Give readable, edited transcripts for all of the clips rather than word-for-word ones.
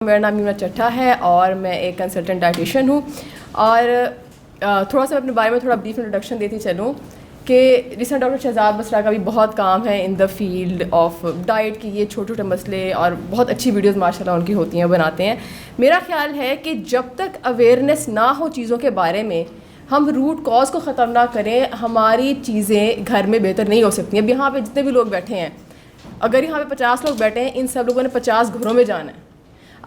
میرا نام مینا چٹھا ہے اور میں ایک کنسلٹنٹ ڈائٹیشین ہوں. اور تھوڑا سا اپنے بارے میں تھوڑا بریف انٹروڈکشن دیتی چلوں کہ ریسنٹ ڈاکٹر شہزاد بسرا کا بھی بہت کام ہے ان دا فیلڈ آف ڈائٹ کی. یہ چھوٹے چھوٹے مسئلے اور بہت اچھی ویڈیوز ماشاء اللہ ان کی ہوتی ہیں, بناتے ہیں. میرا خیال ہے کہ جب تک اویئرنیس نہ ہو چیزوں کے بارے میں, ہم روٹ کاز کو ختم نہ کریں, ہماری چیزیں گھر میں بہتر نہیں ہو سکتی. اب یہاں پہ جتنے بھی لوگ بیٹھے ہیں, اگر یہاں پہ 50 لوگ بیٹھے ہیں, ان سب لوگوں نے 50 گھروں میں جانا ہے.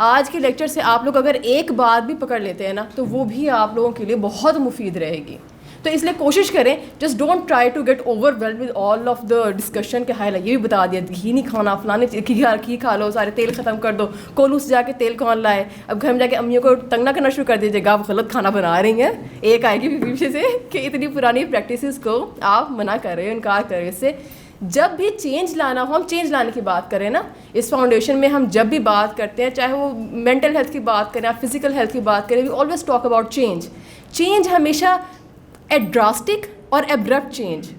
آج کے لیکچر سے آپ لوگ اگر ایک بات بھی پکڑ لیتے ہیں نا, تو وہ بھی آپ لوگوں کے لیے بہت مفید رہے گی. تو اس لیے کوشش کریں, just don't try to get overwhelmed with all of the discussion کہ ہائی یہ بھی بتا دیا گھی نہیں کھانا, فلانے گھی کھا لو, سارے تیل ختم کر دو, کولو سے جا کے تیل کون لائے. اب گھر میں جا کے امیوں کو تنگ نہ کرنا شروع کر دیجیے گا, آپ غلط کھانا بنا رہی ہیں. ایک آئے گی پیچھے سے کہ اتنی پرانی پریکٹسز کو آپ منع کر رہے ہیں, انکار کر رہے ہیں. اس سے جب بھی چینج لانا ہو, ہم چینج لانے کی بات کریں نا, اس فاؤنڈیشن میں ہم جب بھی بات کرتے ہیں, چاہے وہ مینٹل ہیلتھ کی بات کریں, فزیکل ہیلتھ کی بات کریں, we always talk about change. Change ہمیشہ ڈراسٹک اور ایبرپٹ چینج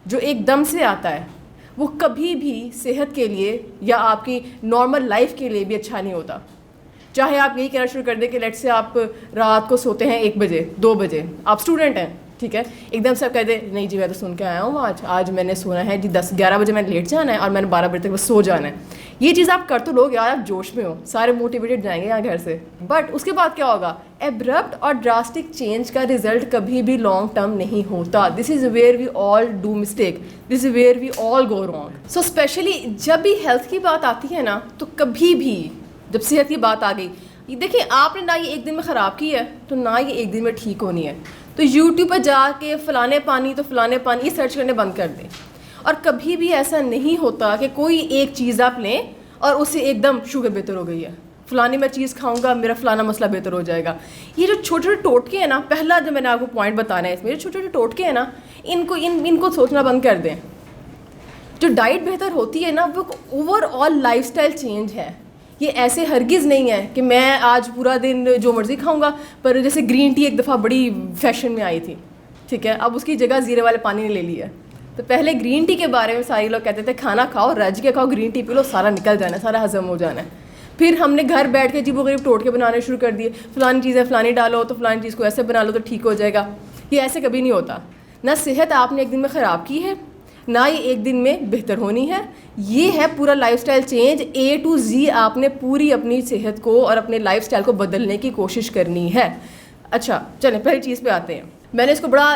جو ایک دم سے آتا ہے, وہ کبھی بھی صحت کے لیے یا آپ کی نارمل لائف کے لیے بھی اچھا نہیں ہوتا. چاہے آپ یہی کہنا شروع کر دیں کہ لیٹ سے آپ رات کو سوتے ہیں 1 بجے 2 بجے, آپ اسٹوڈنٹ ہیں, ٹھیک ہے, ایک دم سے آپ کہہ دیں نہیں جی میں تو سن کے آیا ہوں, آج میں نے سنا ہے جی 10-11 بجے میں نے لیٹ جانا ہے اور میں نے 12 بجے تک بس سو جانا ہے. یہ چیز آپ کر تو لوگ یار, آپ جوش میں ہو, سارے موٹیویٹڈ جائیں گے یہاں گھر سے, بٹ اس کے بعد کیا ہوگا؟ ایبرپٹ اور ڈراسٹک چینج کا رزلٹ کبھی بھی لانگ ٹرم نہیں ہوتا. This is where we all do mistake, this is where we all go wrong. So especially جب بھی ہیلتھ کی بات آتی ہے نا, تو کبھی بھی جب صحت کی بات آ گئی, دیکھیں آپ نے نہ یہ ایک دن میں خراب کی ہے, تو نہ یہ ایک دن میں ٹھیک ہونی ہے. تو یوٹیوب پہ جا کے فلانے پانی تو فلانے پانی یہ سرچ کرنے بند کر دیں. اور کبھی بھی ایسا نہیں ہوتا کہ کوئی ایک چیز آپ لیں اور اس سے ایک دم شوگر بہتر ہو گئی ہے, فلانی میں چیز کھاؤں گا میرا فلانا مسئلہ بہتر ہو جائے گا. یہ جو چھوٹے چھوٹے ٹوٹکے ہیں نا, پہلا جو میں نے آپ کو پوائنٹ بتانا ہے اس میں, جو چھوٹے چھوٹے ٹوٹکے ہیں نا, ان کو سوچنا بند کر دیں. جو ڈائٹ بہتر ہوتی ہے نا, وہ over all life style change ہے. یہ ایسے ہرگز نہیں ہے کہ میں آج پورا دن جو مرضی کھاؤں گا. پر جیسے گرین ٹی ایک دفعہ بڑی فیشن میں آئی تھی, ٹھیک ہے, اب اس کی جگہ زیرے والے پانی نے لے لی ہے. تو پہلے گرین ٹی کے بارے میں سارے لوگ کہتے تھے کھانا کھاؤ, رج کے کھاؤ, گرین ٹی پی لو, سارا نکل جانا ہے, سارا ہضم ہو جانا ہے. پھر ہم نے گھر بیٹھ کے عجیب و غریب ٹوٹکے بنانے شروع کر دیے, فلانی چیزیں فلانی ڈالو تو فلانی چیز کو ایسے بنا لو تو ٹھیک ہو جائے گا. یہ ایسے کبھی نہیں ہوتا. نہ صحت آپ نے ایک دن میں خراب کی ہے, نہ یہ ایک دن میں بہتر ہونی ہے. یہ ہے پورا life style change, A to Z. آپ نے پوری اپنی صحت کو اور اپنے لائف سٹائل کو بدلنے کی کوشش کرنی ہے. اچھا چلیں پہلی چیز پہ آتے ہیں. میں نے اس کو بڑا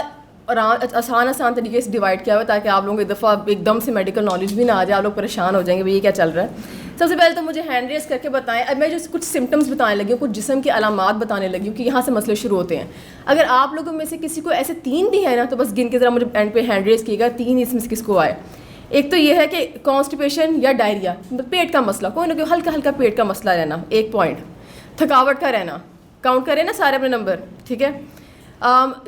آسان طریقے سے ڈیوائڈ کیا ہوا تاکہ آپ لوگوں کو ایک دفعہ ایک دم سے میڈیکل نالج بھی نہ آ جائے, آپ لوگ پریشان ہو جائیں گے بھئی یہ کیا چل رہا ہے. سب سے پہلے تو مجھے ہینڈ ریز کر کے بتائیں. اب میں جو کچھ سمٹمس بتانے لگی ہوں, کچھ جسم کی علامات بتانے لگی ہوں کہ یہاں سے مسئلے شروع ہوتے ہیں. اگر آپ لوگوں میں سے کسی کو ایسے 3 بھی ہے نا, تو بس گن کے ذرا مجھے اینڈ پہ ہینڈ ریز کیے گا 3 اس میں سے کس کو آئے. ایک تو یہ ہے کہ کانسٹیپیشن یا ڈائریا, پیٹ کا مسئلہ, کوئی نہ کوئی ہلکا ہلکا پیٹ کا مسئلہ رہنا, 1 پوائنٹ. تھکاوٹ کا رہنا, کاؤنٹ کریں نا سارے اپنے نمبر, ٹھیک ہے.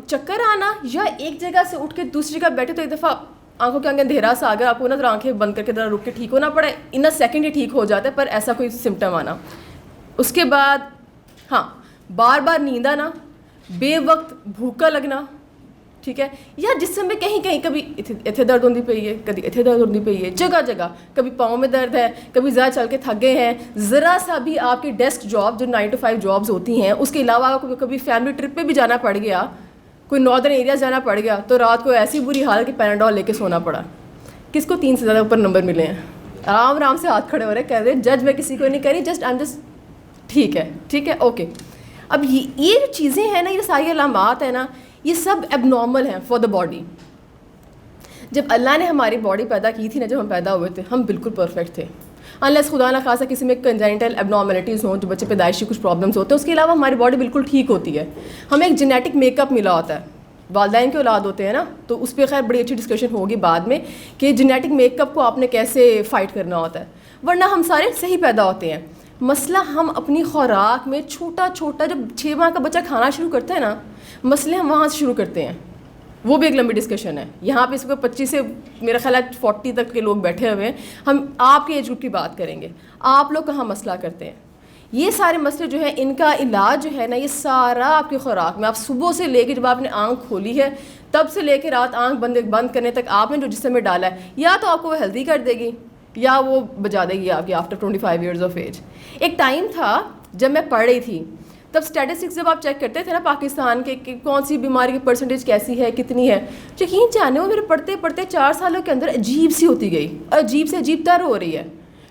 چکر آنا یا ایک جگہ سے اٹھ کے دوسری جگہ بیٹھے تو ایک دفعہ آنکھوں کے آگے اندھیرا سا, اگر آپ کو نا ذرا آنکھیں بند کر کے ذرا رک کے ٹھیک ہونا پڑے, ان سیکنڈ ہی ٹھیک ہو جاتا ہے, پر ایسا کوئی سمٹم آنا. اس کے بعد ہاں بار بار نیند آنا, بے وقت بھوکا لگنا, ٹھیک ہے, یا جسم میں کہیں کہیں کبھی اتنے درد ہوتی پئی ہے, کبھی اتنے درد ہوتی پئی ہے, جگہ جگہ, کبھی پاؤں میں درد ہے, کبھی زیادہ چل کے تھک گئے ہیں, ذرا سا بھی آپ کی ڈیسک جاب جو 9 to 5 جابز ہوتی ہیں, اس کے علاوہ کبھی فیملی ٹرپ پہ بھی جانا پڑ گیا, کوئی ناردرن ایریاز جانا پڑ گیا, تو رات کو ایسی بری حالت کہ پیناڈول لے کے سونا پڑا. کس کو 3 سے زیادہ اوپر نمبر ملے ہیں؟ آرام سے ہاتھ کھڑے ہو رہے, کہہ رہے جج میں کسی کو نہیں کری, جسٹ آئی ایم جسٹ ٹھیک ہے, ٹھیک ہے, اوکے. اب یہ جو چیزیں ہیں نا, یہ ساری علامات ہیں نا, یہ سب ایب نارمل ہیں فار دا باڈی. جب اللہ نے ہماری باڈی پیدا کی تھی نا, جب ہم پیدا ہوئے تھے, ہم بالکل پرفیکٹ تھے, انلیس خدا نہ خاصا کسی میں کنجینٹل ایب نارملٹیز ہوں, جو بچے پیدائشی کچھ پرابلمس ہوتے ہیں. اس کے علاوہ ہماری باڈی بالکل ٹھیک ہوتی ہے. ہمیں ایک جینیٹک میک اپ ملا ہوتا ہے, والدین کے اولاد ہوتے ہیں نا, تو اس پہ خیر بڑی اچھی ڈسکشن ہوگی بعد میں کہ جینیٹک میک اپ کو آپ نے کیسے فائٹ کرنا ہوتا ہے, ورنہ ہم سارے صحیح پیدا ہوتے ہیں. مسئلہ ہم اپنی خوراک میں چھوٹا چھوٹا, جب 6 ماہ کا بچہ کھانا شروع کرتا ہے نا, مسئلے ہم وہاں سے شروع کرتے ہیں. وہ بھی ایک لمبی ڈسکشن ہے. یہاں پہ اس کو 25 سے میرا خیال ہے 40 تک کے لوگ بیٹھے ہوئے ہیں. ہم آپ کے ایج گروپ کی بات کریں گے, آپ لوگ کہاں مسئلہ کرتے ہیں. یہ سارے مسئلے جو ہیں, ان کا علاج جو ہے نا, یہ سارا آپ کی خوراک میں. آپ صبح سے لے کے جب آپ نے آنکھ کھولی ہے تب سے لے کے رات آنکھ بند کرنے تک آپ نے جو جسم میں ڈالا ہے, یا تو آپ کو وہ ہیلدی کر دے گی یا وہ بجا دے گی آپ کی آفٹر 25 ایئرز آف ایج. ایک ٹائم تھا جب میں پڑھ رہی تھی تب اسٹیٹسٹکس جب آپ چیک کرتے تھے نا پاکستان کے کہ کون سی بیماری کی پرسنٹیج کیسی ہے کتنی ہے, یقین جانے وہ میرے پڑھتے پڑھتے 4 سالوں کے اندر عجیب سی ہوتی گئی, عجیب سے عجیب تر ہو رہی ہے.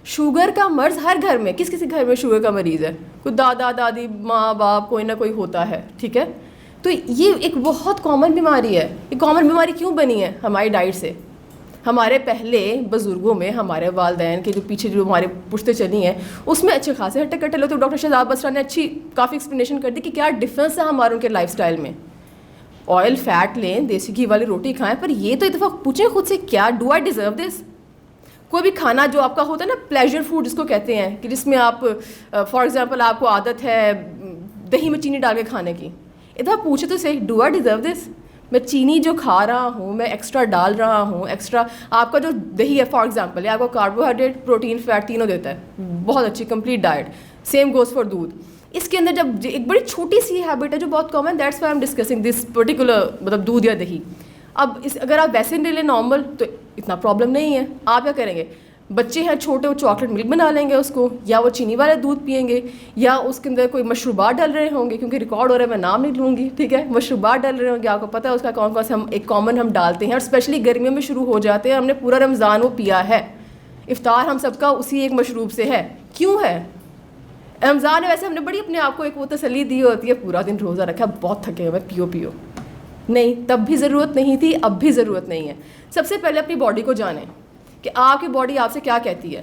شوگر کا مرض ہر گھر میں, کس کسی گھر میں شوگر کا مریض ہے, کوئی دادا دادی ماں باپ کوئی نہ کوئی ہوتا ہے, ٹھیک ہے. تو یہ ایک بہت کامن بیماری ہے. یہ کامن بیماری کیوں بنی ہے؟ ہماری ڈائٹ سے. ہمارے پہلے بزرگوں میں, ہمارے والدین کے جو پیچھے جو ہمارے پشتے چلی ہیں اس میں اچھے خاصے ہٹے کٹے لوگ. تو ڈاکٹر شہزاد بسرا نے اچھی کافی ایکسپلینیشن کر دی کہ کیا ڈفرینس ہے ہمارے ان کے لائف اسٹائل میں. آئل فیٹ لیں, دیسی گھی والی روٹی کھائیں, پر یہ تو اتفاق پوچھیں خود سے, کیا ڈو آئی ڈیزرو دس؟ کوئی بھی کھانا جو آپ کا ہوتا ہے نا پلیجر فوڈ جس کو کہتے ہیں, کہ جس میں آپ فار ایگزامپل آپ کو عادت ہے دہی میں چینی ڈال کے کھانے کی, ادھر پوچھے تو صحیح, ڈو آئی ڈیزرو دس؟ میں چینی جو کھا رہا ہوں, میں ایکسٹرا ڈال رہا ہوں, ایکسٹرا آپ کا جو دہی ہے فار ایگزامپل ہے آپ کو کاربوہائیڈریٹ پروٹین فیٹ تینوں دیتا ہے, بہت اچھی complete diet. Same goes for دودھ. اس کے اندر جب ایک بڑی چھوٹی سی ہیبٹ ہے جو بہت common, that's why am discussing this particular, مطلب دودھ یا دہی. اب اگر آپ ویسے لے لیں نارمل تو اتنا پرابلم نہیں ہے. آپ کیا کریں گے, بچے ہیں چھوٹے, وہ چاکلیٹ ملک بنا لیں گے اس کو, یا وہ چینی والے دودھ پئیں گے, یا اس کے اندر کوئی مشروبات ڈل رہے ہوں گے, کیونکہ ریکارڈ ہو رہا ہے میں نام نہیں لوں گی, ٹھیک ہے. مشروبات ڈل رہے ہوں گے, آپ کو پتہ ہے اس کا کون کون سے ہم ایک کامن ہم ڈالتے ہیں, اور اسپیشلی گرمیوں میں شروع ہو جاتے ہیں. ہم نے پورا رمضان وہ پیا ہے, افطار ہم سب کا اسی ایک مشروب سے ہے. کیوں ہے رمضان ہے؟ ویسے ہم نے بڑی اپنے آپ کو ایک وہ تسلی دی ہوتی ہے, پورا دن روزہ رکھا, بہت تھکے ہوئے, پیو پیو. نہیں, تب بھی ضرورت نہیں تھی, اب بھی ضرورت نہیں ہے. سب سے پہلے اپنی باڈی کو جانیں کہ آپ کی باڈی آپ سے کیا کہتی ہے,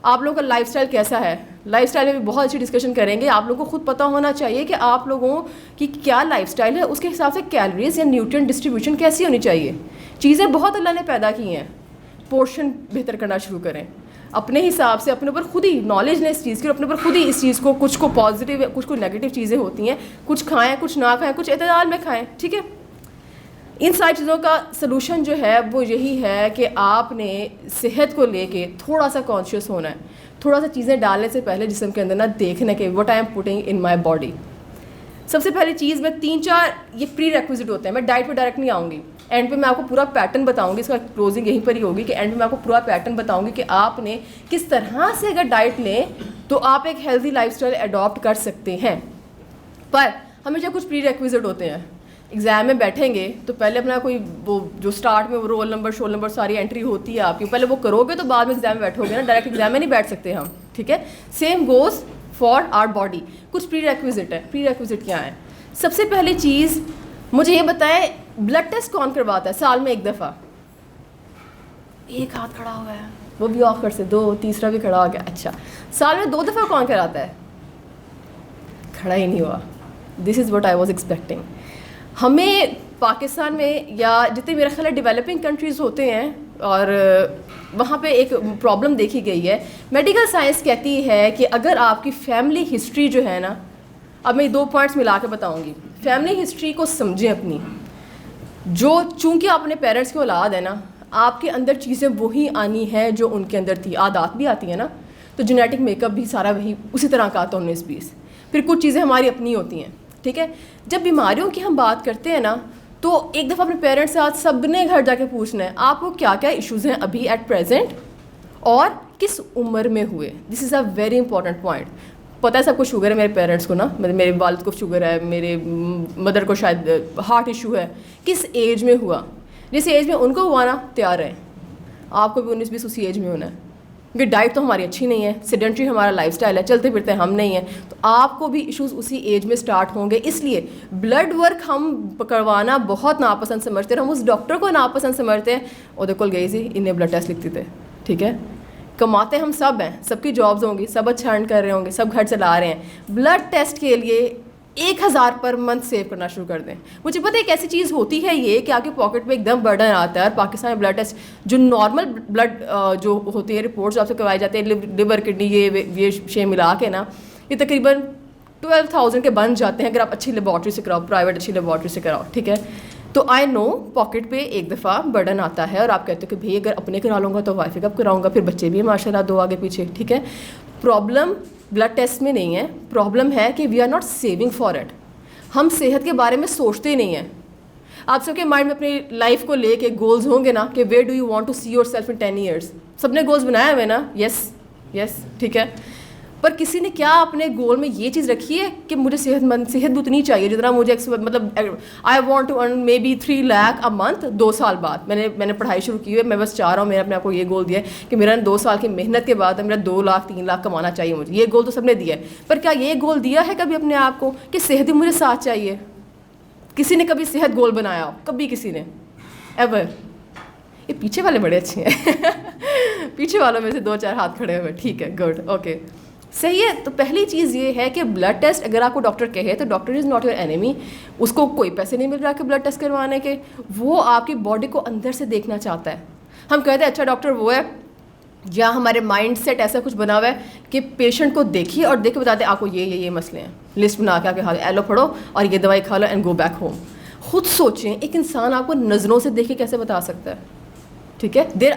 آپ لوگوں کا لائف اسٹائل کیسا ہے. لائف اسٹائل میں بھی بہت اچھی ڈسکشن کریں گے. آپ لوگوں کو خود پتہ ہونا چاہیے کہ آپ لوگوں کی کیا لائف اسٹائل ہے, اس کے حساب سے کیلوریز یا نیوٹرین ڈسٹریبیوشن کیسی ہونی چاہیے. چیزیں بہت اللہ نے پیدا کی ہیں, پورشن بہتر کرنا شروع کریں اپنے حساب سے, اپنے اوپر خود ہی نالج لیں اس چیز کی, اور اپنے اوپر خود ہی اس چیز کو, کچھ کو پازیٹیو ہے کچھ کو نیگیٹو چیزیں ہوتی ہیں, کچھ کھائیں کچھ نہ کھائیں, کچھ اعتدال میں کھائیں, ٹھیک ہے. ان ساری چیزوں کا سلوشن جو ہے وہ یہی ہے کہ آپ نے صحت کو لے کے تھوڑا سا کانشیس ہونا ہے. تھوڑا سا چیزیں ڈالنے سے پہلے جسم کے اندر نا دیکھنا کہ what I am putting in my body. سب سے پہلی چیز میں 3-4 یہ پری ریکوزٹ ہوتے ہیں. میں ڈائٹ پہ ڈائریکٹ نہیں آؤں گی, اینڈ پہ میں آپ کو پورا پیٹرن بتاؤں گی, اس کا کلوزنگ یہیں پر ہی ہوگی کہ اینڈ پہ میں آپ کو پورا پیٹرن بتاؤں گی کہ آپ نے کس طرح سے اگر ڈائٹ لیں تو آپ ایک ہیلدی لائف اسٹائل اڈاپٹ کر سکتے ہیں. پر ہمیشہ کچھ پری ریکوزٹ ہوتے ہیں. ایگزام میں بیٹھیں گے تو پہلے اپنا کوئی وہ جو اسٹارٹ میں وہ رول نمبر شول نمبر ساری انٹری ہوتی ہے آپ کی, پہلے وہ کرو گے تو بعد میں ایگزام میں بیٹھو گے نا, ڈائریکٹ ایگزام میں نہیں بیٹھ سکتے ہم, ٹھیک ہے. Same goes for our body. کچھ پری ریکوزٹ ہے. پری ریکوزٹ کیا ہے؟ سب سے پہلی چیز مجھے یہ بتائیں, بلڈ ٹیسٹ کون کرواتا ہے سال میں ایک دفعہ؟ ایک ہاتھ کھڑا ہوا ہے, وہ بھی آف کر سے 2, تیسرا بھی کھڑا ہو گیا. اچھا, سال میں 2 دفعہ کون کراتا ہے؟ کھڑا ہی نہیں ہوا. This is what I was expecting. ہمیں پاکستان میں یا جتنے میرا خیال ہے ڈیولپنگ کنٹریز ہوتے ہیں, اور وہاں پہ ایک پرابلم دیکھی گئی ہے. میڈیکل سائنس کہتی ہے کہ اگر آپ کی فیملی ہسٹری جو ہے نا, اب میں 2 پوائنٹس ملا کے بتاؤں گی. فیملی ہسٹری کو سمجھیں اپنی, جو چونکہ آپ اپنے پیرنٹس کی اولاد ہے نا, آپ کے اندر چیزیں وہی آنی ہیں جو ان کے اندر تھی. عادات بھی آتی ہیں نا, تو جینیٹک میک اپ بھی سارا وہی اسی طرح کا آتا ہے 19-20. پھر کچھ چیزیں ہماری اپنی ہوتی ہیں, ٹھیک ہے. جب بیماریوں کی ہم بات کرتے ہیں نا, تو ایک دفعہ اپنے پیرنٹس کے ساتھ سب نے گھر جا کے پوچھنا ہے آپ کو کیا کیا ایشوز ہیں ابھی ایٹ پریزنٹ, اور کس عمر میں ہوئے. دس از اے ویری امپورٹنٹ پوائنٹ. پتہ ہے سب کو شوگر ہے, میرے پیرنٹس کو نا, میرے والد کو شوگر ہے, میرے مدر کو شاید ہارٹ ایشو ہے. کس ایج میں ہوا؟ جس ایج میں ان کو ہوا نا, تیار ہے آپ کو بھی 19-20 اسی ایج میں ہونا ہے. کیونکہ ڈائٹ تو ہماری اچھی نہیں ہے, سیڈنٹری ہمارا لائف اسٹائل ہے, چلتے پھرتے ہم نہیں ہیں, تو آپ کو بھی ایشوز اسی ایج میں سٹارٹ ہوں گے. اس لیے بلڈ ورک ہم کروانا بہت ناپسند سمجھتے ہیں. ہم اس ڈاکٹر کو ناپسند سمجھتے ہیں, اور دیکھو گئی سی انہیں بلڈ ٹیسٹ لکھتے تھے, ٹھیک ہے. کماتے ہم سب ہیں, سب کی جابز ہوں گی, سب اچھا ارن کر رہے ہوں گے, سب گھر چلا رہے ہیں. بلڈ ٹیسٹ کے لیے 1000 پر منتھ سیو کرنا شروع کر دیں. مجھے پتہ ہے ایک ایسی چیز ہوتی ہے یہ کہ آپ کے پاکٹ میں ایک دم برڈن آتا ہے, اور پاکستان میں بلڈ ٹیسٹ جو نارمل بلڈ جو ہوتی ہے رپورٹس آپ سے کروائی جاتے ہیں, لیور کڈنی یہ شے ملا کے نا, یہ تقریباً 12,000 کے بن جاتے ہیں اگر آپ اچھی لیبارٹری سے کراؤ, پرائیویٹ اچھی لیبارٹری سے کراؤ, ٹھیک ہے. تو آئی نو پاکٹ پہ ایک دفعہ برڈن آتا ہے, اور آپ کہتے ہو کہ بھائی اگر اپنے کرا لوں گا تو وائف کب کراؤں گا, پھر بچے بھی ہیں ماشاء اللہ 2 آگے پیچھے, ٹھیک ہے. پرابلم بلڈ ٹیسٹ میں نہیں ہے, پرابلم ہے کہ we are not saving for it. ہم صحت کے بارے میں سوچتے نہیں ہیں. آپ سب کے مائنڈ میں اپنی لائف کو لے کے گولز ہوں گے نا, کہ where do you want to see yourself in 10 years. سب نے گولز بنائے ہوئے نا, یس, ٹھیک ہے. پر کسی نے کیا اپنے گول میں یہ چیز رکھی ہے کہ مجھے صحت بھی اتنی چاہیے جتنا مجھے مطلب I want to earn maybe 3 lakh a month 2 سال بعد. میں نے پڑھائی شروع کی ہے, میں بس چاہ رہا ہوں, میں نے اپنے آپ کو یہ گول دیا ہے کہ میرا 2 سال کی محنت کے بعد میرا 2 لاکھ 3 لاکھ کمانا چاہیے مجھے. یہ گول تو سب نے دیا ہے, پر کیا یہ گول دیا ہے کبھی اپنے آپ کو کہ صحت بھی مجھے ساتھ چاہیے؟ کسی نے کبھی صحت گول بنایا ہو؟ کبھی کسی نے ایور؟ یہ پیچھے والے بڑے اچھے ہیں پیچھے والوں میں سے 2-4 ہاتھ کھڑے ہوئے, ٹھیک ہے, گڈ, اوکے, صحیح ہے. تو پہلی چیز یہ ہے کہ بلڈ ٹیسٹ اگر آپ کو ڈاکٹر کہے تو doctor is not your enemy. اس کو کوئی پیسے نہیں مل رہا کہ بلڈ ٹیسٹ کروانے کے, وہ آپ کی باڈی کو اندر سے دیکھنا چاہتا ہے. ہم کہتے ہیں اچھا ڈاکٹر وہ ہے, یا ہمارے مائنڈ سیٹ ایسا کچھ بنا ہوا ہے کہ پیشنٹ کو دیکھیے اور دیکھ کے بتا دیں آپ کو یہ مسئلے ہیں, لسٹ بنا کے آپ کے ہاتھ ایلو پڑھو اور یہ دوائی کھا لو اینڈ گو بیک ہوم. خود سوچیں ایک انسان آپ کو نظروں سے دیکھ کے کیسے بتا سکتا ہے؟ ٹھیک ہے, دیر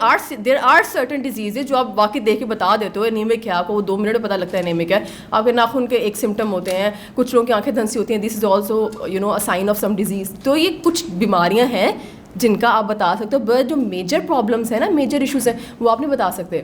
آر سرٹن ڈیزیزز جو آپ واقعی دیکھ کے بتا دیتے ہو. انیمک ہے, آپ کو وہ 2 منٹ میں پتہ لگتا ہے انیمک ہے. آپ کے ناخن کے ایک سمٹم ہوتے ہیں, کچھ لوگوں کی آنکھیں دھنسی ہوتی ہیں, this is also a sign of some disease. تو یہ کچھ بیماریاں ہیں جن کا آپ بتا سکتے ہو, بٹ جو میجر پرابلمس ہیں نا, میجر ایشوز ہیں, وہ آپ نہیں بتا سکتے.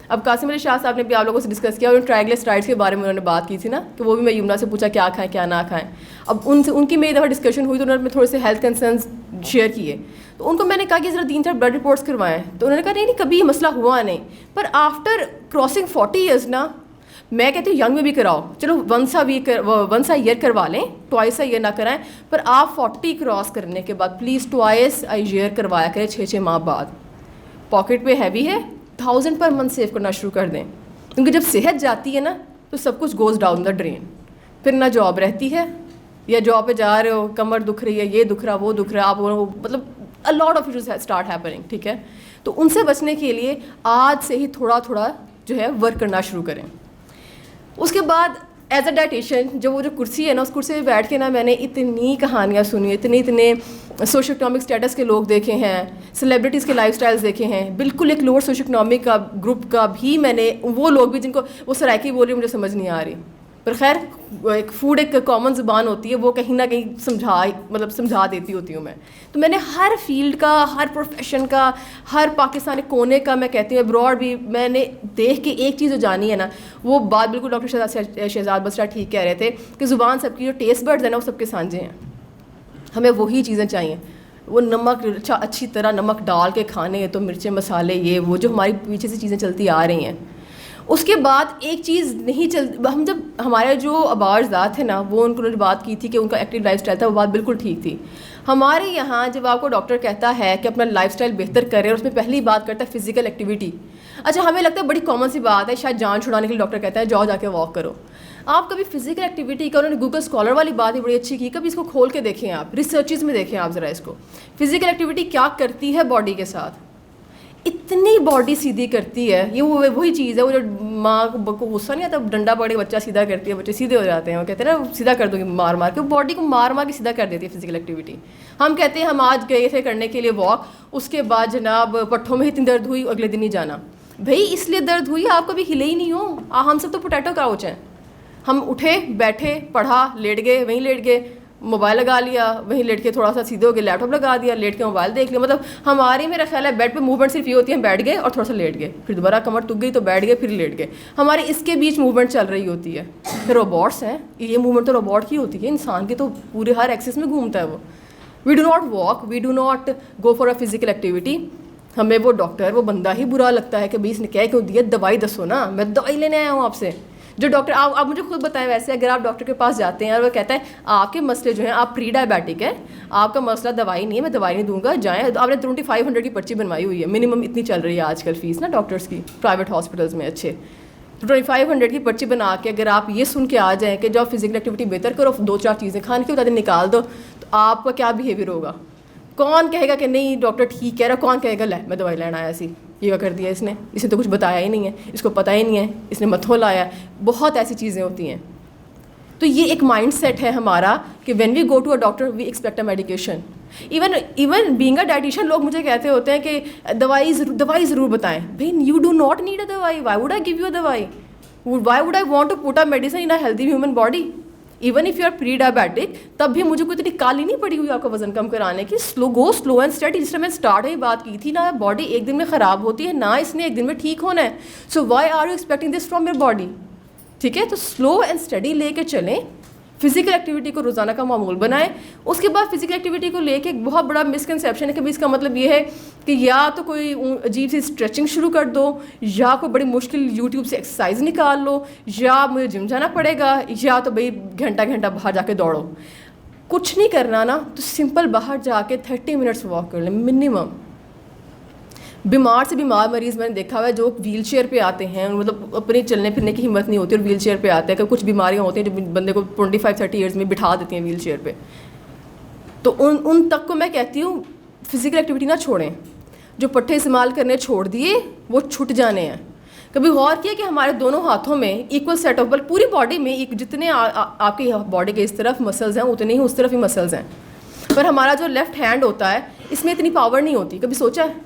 اب قاسم علی شاہ صاحب نے بھی آپ لوگوں سے ڈسکس کیا, اور ٹرائیگلیسرائڈس کے بارے میں انہوں نے بات کی تھی نا, کہ وہ بھی میں یمنا سے پوچھا کیا کھائیں کیا نہ کھائیں. اب ان کی میری دفعہ ڈسکشن ہوئی تو انہوں نے تھوڑے سے ہیلتھ کنسرنز شیئر کیے. تو ان کو میں نے کہا کہ ذرا 3-4 بلڈ رپورٹس کروائیں. تو انہوں نے کہا نہیں کبھی یہ مسئلہ ہوا نہیں. پر آفٹر کراسنگ 40 ایئرس نا, میں کہتی ہوں ینگ میں بھی کراؤ, چلو ونس اے ایئر کروا لیں, ٹوائس اے ایئر نہ کرائیں, پر آپ 40 کراس کرنے کے بعد پلیز ٹوائس اے ایئر کروایا کریں 6 ماہ بعد. پاکٹ پہ ہیوی ہے, 1000 پر منتھ سیو کرنا شروع کر دیں, کیونکہ جب صحت جاتی ہے نا تو سب کچھ گوز ڈاؤن دا ڈرین. پھر نہ جاب رہتی ہے, یا جاب پہ جا رہے ہو کمر دکھ رہی ہے, یہ دکھ رہا وہ دکھ رہا, آپ مطلب a lot of issues start happening. ٹھیک ہے, تو ان سے بچنے کے لیے آج سے ہی تھوڑا تھوڑا جو ہے ورک کرنا شروع کریں. اس کے بعد ایز اے ڈائٹیشین جو کرسی ہے نا, اس کرسی پہ بیٹھ کے نا میں نے اتنی کہانیاں سنی, اتنے سوشو اکنامک اسٹیٹس کے لوگ دیکھے ہیں, سیلیبریٹیز کے لائف اسٹائلز دیکھے ہیں, بالکل ایک لوور سوشو اکنامک کا گروپ کا بھی میں نے, وہ لوگ بھی جن کو وہ سرائکی بول رہی مجھے سمجھ نہیں آ رہی, پر خیر ایک فوڈ ایک کامن زبان ہوتی ہے, وہ کہیں نہ کہیں سمجھا دیتی ہوتی ہوں میں. تو میں نے ہر فیلڈ کا, ہر پروفیشن کا, ہر پاکستانی کونے کا, میں کہتی ہوں ابراڈ بھی, میں نے دیکھ کے ایک چیز جو جانی ہے نا, وہ بات بالکل ڈاکٹر شہزاد بسرا ٹھیک کہہ رہے تھے کہ زبان سب کی جو ٹیسٹ برڈز ہیں نا وہ سب کے سانجے ہیں. ہمیں وہی چیزیں چاہیے, وہ نمک اچھی طرح نمک ڈال کے کھانے, تو مرچیں مسالے یہ وہ جو ہماری پیچھے سے چیزیں چلتی آ رہی ہیں. اس کے بعد ایک چیز نہیں ہم جب ہمارے جو اباء تھے نا, وہ ان کو نے بات کی تھی کہ ان کا ایکٹیو لائف اسٹائل تھا, وہ بات بالکل ٹھیک تھی. ہمارے یہاں جب آپ کو ڈاکٹر کہتا ہے کہ اپنا لائف اسٹائل بہتر کرے, اور اس میں پہلی بات کرتا ہے فزیکل ایکٹیویٹی. اچھا ہمیں لگتا ہے بڑی کامن سی بات ہے, شاید جان چھڑانے کے لیے ڈاکٹر کہتا ہے جاؤ جا کے واک کرو. آپ کبھی فزیکل ایکٹیویٹی کا, انہوں نے گوگل اسکالر والی بات بھی بڑی اچھی کی, کبھی اس کو کھول کے دیکھیں, آپ ریسرچز میں دیکھیں آپ ذرا اس کو, فزیکل ایکٹیویٹی کیا کرتی ہے باڈی کے ساتھ. اتنی باڈی سیدھی کرتی ہے, یہ وہی چیز ہے وہ جو ماں کو غصہ نہیں آتا, ڈنڈا پڑے بچہ سیدھا کرتی ہے, بچے سیدھے ہو جاتے ہیں, وہ کہتے ہیں نا سیدھا کر دو گی مار مار کے, باڈی کو مار مار کے سیدھا کر دیتی ہے فزیکل ایکٹیویٹی. ہم کہتے ہیں ہم آج گئے تھے کرنے کے لیے واک, اس کے بعد جناب پٹھوں میں اتنی درد ہوئی, اگلے دن ہی جانا. بھائی اس لیے درد ہوئی, آپ کبھی ہلے ہی نہیں ہو. ہم سب تو پوٹیٹو کراؤچ ہیں, ہم اٹھے بیٹھے پڑھا لیٹ گئے, وہیں لیٹ گئے, موبائل لگا لیا, وہیں لیٹ کے تھوڑا سا سیدھے ہو گئے, لیپ ٹاپ لگا دیا, لیٹ کے موبائل دیکھ لیا. مطلب ہماری میرا خیال ہے بیڈ پہ موومنٹ صرف یہ ہوتی ہے, ہم بیٹھ گئے اور تھوڑا سا لیٹ گئے, پھر دوبارہ کمر تک گئی تو بیٹھ گئے, پھر لیٹ گئے. ہماری اس کے بیچ موومنٹ چل رہی ہوتی ہے. پھر روبوٹس ہیں, یہ موومنٹ تو روبوٹ کی ہوتی ہے, انسان کے تو پورے ہر ایکسس میں گھومتا ہے وہ. We do not walk, we do not go for a physical activity. ہمیں وہ ڈاکٹر وہ بندہ ہی برا لگتا ہے کہ بھائی اس نے کیا کیوں دیا, دوائی دسو نا, میں دوائی لینے آیا ہوں آپ سے. جو ڈاکٹر آپ مجھے خود بتائیں, ویسے اگر آپ ڈاکٹر کے پاس جاتے ہیں اور وہ کہتا ہے آپ کے مسئلے جو ہیں, آپ پری ڈائبیٹک ہیں, آپ کا مسئلہ دوائی نہیں ہے, میں دوائی نہیں دوں گا, جائیں. آپ نے 2500 کی پرچی بنوائی ہوئی ہے, منیمم اتنی چل رہی ہے آج کل فیس نا ڈاکٹرس کی پرائیویٹ ہاسپٹلس میں اچھے. 2500 کی پرچی بنا کے اگر آپ یہ سن کے آ جائیں کہ جو فزیکل ایکٹیویٹی بہتر کرو, 2-4 چیزیں کھانے کے بتا دیں نکال دو, تو آپ کا کیا بیہیویئر ہوگا؟ کون کہے گا کہ نہیں ڈاکٹر ٹھیک کہہ رہا, کون کہے گا لے میں دوائی لینا آیا سی, یہ کر دیا اس نے تو کچھ بتایا ہی نہیں ہے, اس کو پتہ ہی نہیں ہے, اس نے متھو لایا ہے. بہت ایسی چیزیں ہوتی ہیں. تو یہ ایک مائنڈ سیٹ ہے ہمارا کہ when we go to a doctor we expect a medication. Even being a dietitian لوگ مجھے کہتے ہوتے ہیں کہ دوائی ضرور بتائیں. بھائی you do not need a دوائی, why would I give you a دوائی, why would I want to put a medicine in a healthy human body. Even if you are prediabetic, تب بھی مجھے کوئی اتنی کالی نہیں پڑی ہوئی آپ کا وزن کم کرانے کی. Slow and study. جس طرح میں اسٹارٹ میں بات کی تھی نا, باڈی ایک دن میں خراب ہوتی ہے, نہ اس نے ایک دن میں ٹھیک ہونا ہے. So why are you expecting this from your body? ٹھیک ہے, تو سلو اینڈ اسٹڈی لے کے چلیں. فزیکل ایکٹیویٹی کو روزانہ کا معمول بنائیں. اس کے بعد فزیکل ایکٹیویٹی کو لے کے ایک بہت بڑا مسکنسیپشن ہے کہ اس کا مطلب یہ ہے کہ یا تو کوئی عجیب سی اسٹریچنگ شروع کر دو, یا کوئی بڑی مشکل یوٹیوب سے ایکسرسائز نکال لو, یا مجھے جم جانا پڑے گا, یا تو بھائی گھنٹہ باہر جا کے دوڑو. کچھ نہیں کرنا نا تو سمپل باہر جا کے 30 منٹس واک کر لیں منیمم. بیمار سے بیمار مریض میں نے دیکھا ہوا ہے جو ویل چیئر پہ آتے ہیں, مطلب اپنے چلنے پھرنے کی ہمت نہیں ہوتی اور ویل چیئر پہ آتے ہیں. کہ کچھ بیماریاں ہوتی ہیں جو بندے کو 25-30 ایئرز میں بٹھا دیتی ہیں ویل چیئر پہ. تو ان تک کو میں کہتی ہوں فزیکل ایکٹیویٹی نہ چھوڑیں. جو پٹھے استعمال کرنے چھوڑ دیے وہ چھٹ جانے ہیں. کبھی غور کیا کہ ہمارے دونوں ہاتھوں میں ایکول سیٹ آف پوری باڈی میں جتنے آپ کی باڈی کے اس طرف مسلز ہیں اتنے ہی اس طرف ہی مسلز ہیں, پر ہمارا جو لیفٹ ہینڈ ہوتا ہے اس میں اتنی پاور نہیں ہوتی. کبھی سوچا ہے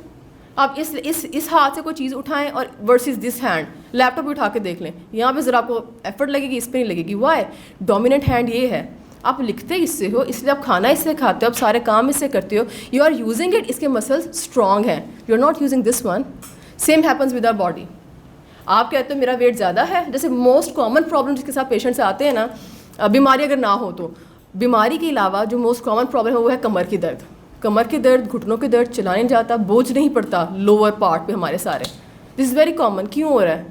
آپ اس ہاتھ سے کوئی چیز اٹھائیں اور ورسز دس ہینڈ, لیپ ٹاپ بھی اٹھا کے دیکھ لیں, یہاں پہ ذرا آپ کو ایفرٹ لگے گی, اس پہ نہیں لگے گی. وائی؟ ڈومیننٹ ہینڈ یہ ہے. آپ لکھتے اس سے ہو, اس لیے آپ کھانا اس سے کھاتے ہو, آپ سارے کام اس سے کرتے ہو. یو آر یوزنگ اٹ, اس کے مسلس اسٹرانگ ہیں. You are not using this one. Same happens with our body. آپ کہتے ہو میرا ویٹ زیادہ ہے, جیسے موسٹ کامن پرابلم جس کے ساتھ پیشنٹس آتے ہیں نا, بیماری اگر نہ ہو تو بیماری کے علاوہ جو موسٹ کامن پرابلم ہے وہ ہے کمر کی درد. کمر کے درد, گھٹنوں کے درد, چلا نہیں جاتا, بوجھ نہیں پڑتا لوور پارٹ پہ ہمارے سارے. دس از ویری کامن. کیوں ہو رہا ہے؟